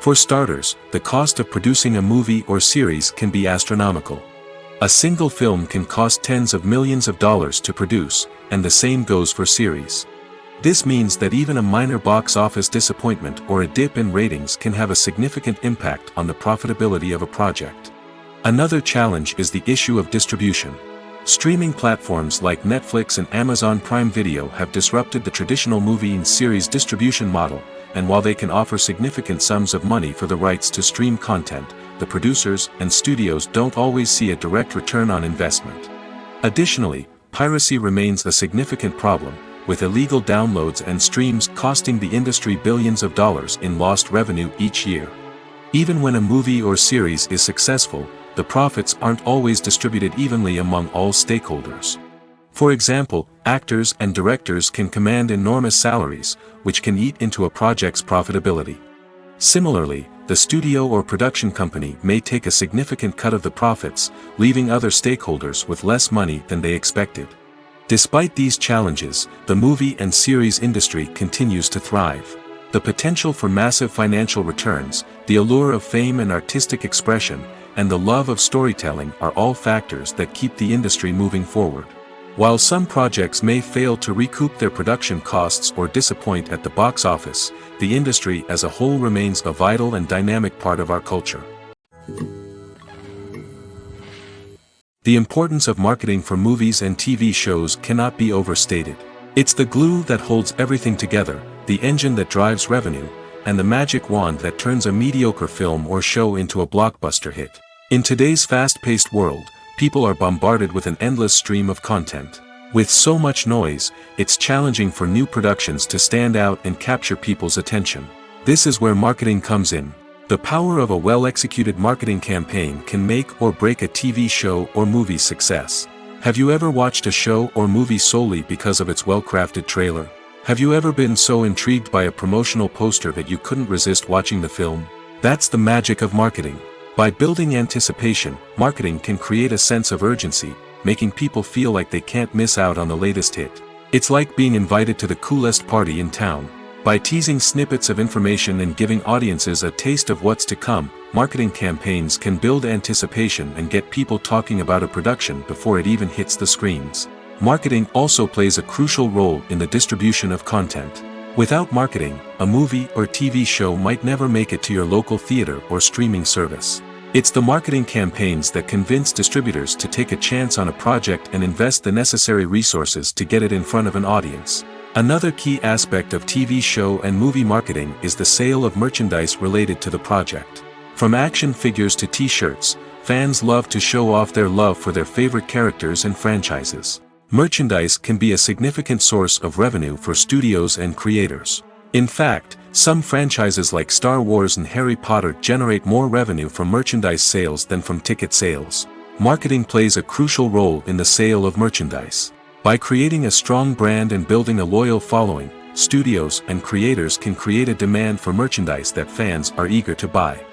For starters, the cost of producing a movie or series can be astronomical. A single film can cost tens of millions of dollars to produce, and the same goes for series. This means that even a minor box office disappointment or a dip in ratings can have a significant impact on the profitability of a project. Another challenge is the issue of distribution. Streaming platforms like Netflix and Amazon Prime Video have disrupted the traditional movie and series distribution model, and while they can offer significant sums of money for the rights to stream content, the producers and studios don't always see a direct return on investment. Additionally, piracy remains a significant problem, with illegal downloads and streams costing the industry billions of dollars in lost revenue each year. Even when a movie or series is successful, the profits aren't always distributed evenly among all stakeholders. For example, actors and directors can command enormous salaries, which can eat into a project's profitability. Similarly, the studio or production company may take a significant cut of the profits, leaving other stakeholders with less money than they expected. Despite these challenges, the movie and series industry continues to thrive. The potential for massive financial returns, the allure of fame and artistic expression, and the love of storytelling are all factors that keep the industry moving forward. While some projects may fail to recoup their production costs or disappoint at the box office, the industry as a whole remains a vital and dynamic part of our culture. The importance of marketing for movies and TV shows cannot be overstated. It's the glue that holds everything together, the engine that drives revenue, and the magic wand that turns a mediocre film or show into a blockbuster hit. In today's fast-paced world, people are bombarded with an endless stream of content. With so much noise, it's challenging for new productions to stand out and capture people's attention. This is where marketing comes in. The power of a well-executed marketing campaign can make or break a TV show or movie's success. Have you ever watched a show or movie solely because of its well-crafted trailer? Have you ever been so intrigued by a promotional poster that you couldn't resist watching the film? That's the magic of marketing. By building anticipation, marketing can create a sense of urgency, making people feel like they can't miss out on the latest hit. It's like being invited to the coolest party in town. By teasing snippets of information and giving audiences a taste of what's to come, marketing campaigns can build anticipation and get people talking about a production before it even hits the screens. Marketing also plays a crucial role in the distribution of content. Without marketing, a movie or TV show might never make it to your local theater or streaming service. It's the marketing campaigns that convince distributors to take a chance on a project and invest the necessary resources to get it in front of an audience. Another key aspect of TV show and movie marketing is the sale of merchandise related to the project. From action figures to t-shirts, fans love to show off their love for their favorite characters and franchises. Merchandise can be a significant source of revenue for studios and creators. In fact, some franchises like Star Wars and Harry Potter generate more revenue from merchandise sales than from ticket sales. Marketing plays a crucial role in the sale of merchandise. By creating a strong brand and building a loyal following, studios and creators can create a demand for merchandise that fans are eager to buy.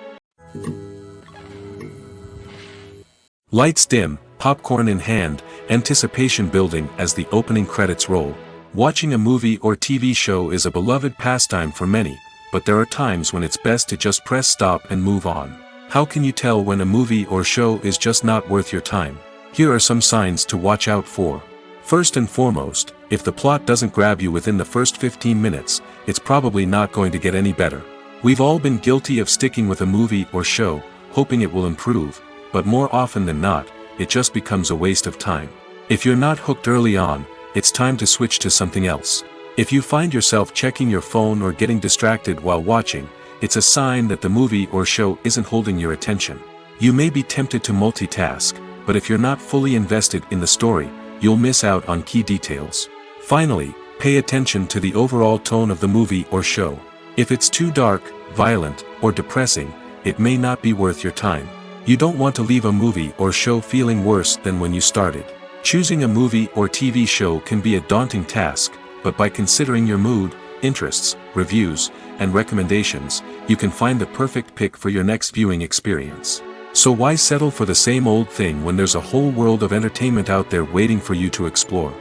Lights dim, popcorn in hand, anticipation building as the opening credits roll. Watching a movie or TV show is a beloved pastime for many, but there are times when it's best to just press stop and move on. How can you tell when a movie or show is just not worth your time? Here are some signs to watch out for. First and foremost, if the plot doesn't grab you within the first 15 minutes, it's probably not going to get any better. We've all been guilty of sticking with a movie or show, hoping it will improve, but more often than not, it just becomes a waste of time. If you're not hooked early on, it's time to switch to something else. If you find yourself checking your phone or getting distracted while watching, it's a sign that the movie or show isn't holding your attention. You may be tempted to multitask, but if you're not fully invested in the story, you'll miss out on key details. Finally, pay attention to the overall tone of the movie or show. If it's too dark, violent, or depressing, it may not be worth your time. You don't want to leave a movie or show feeling worse than when you started. Choosing a movie or TV show can be a daunting task, but by considering your mood, interests, reviews, and recommendations, you can find the perfect pick for your next viewing experience. So why settle for the same old thing when there's a whole world of entertainment out there waiting for you to explore?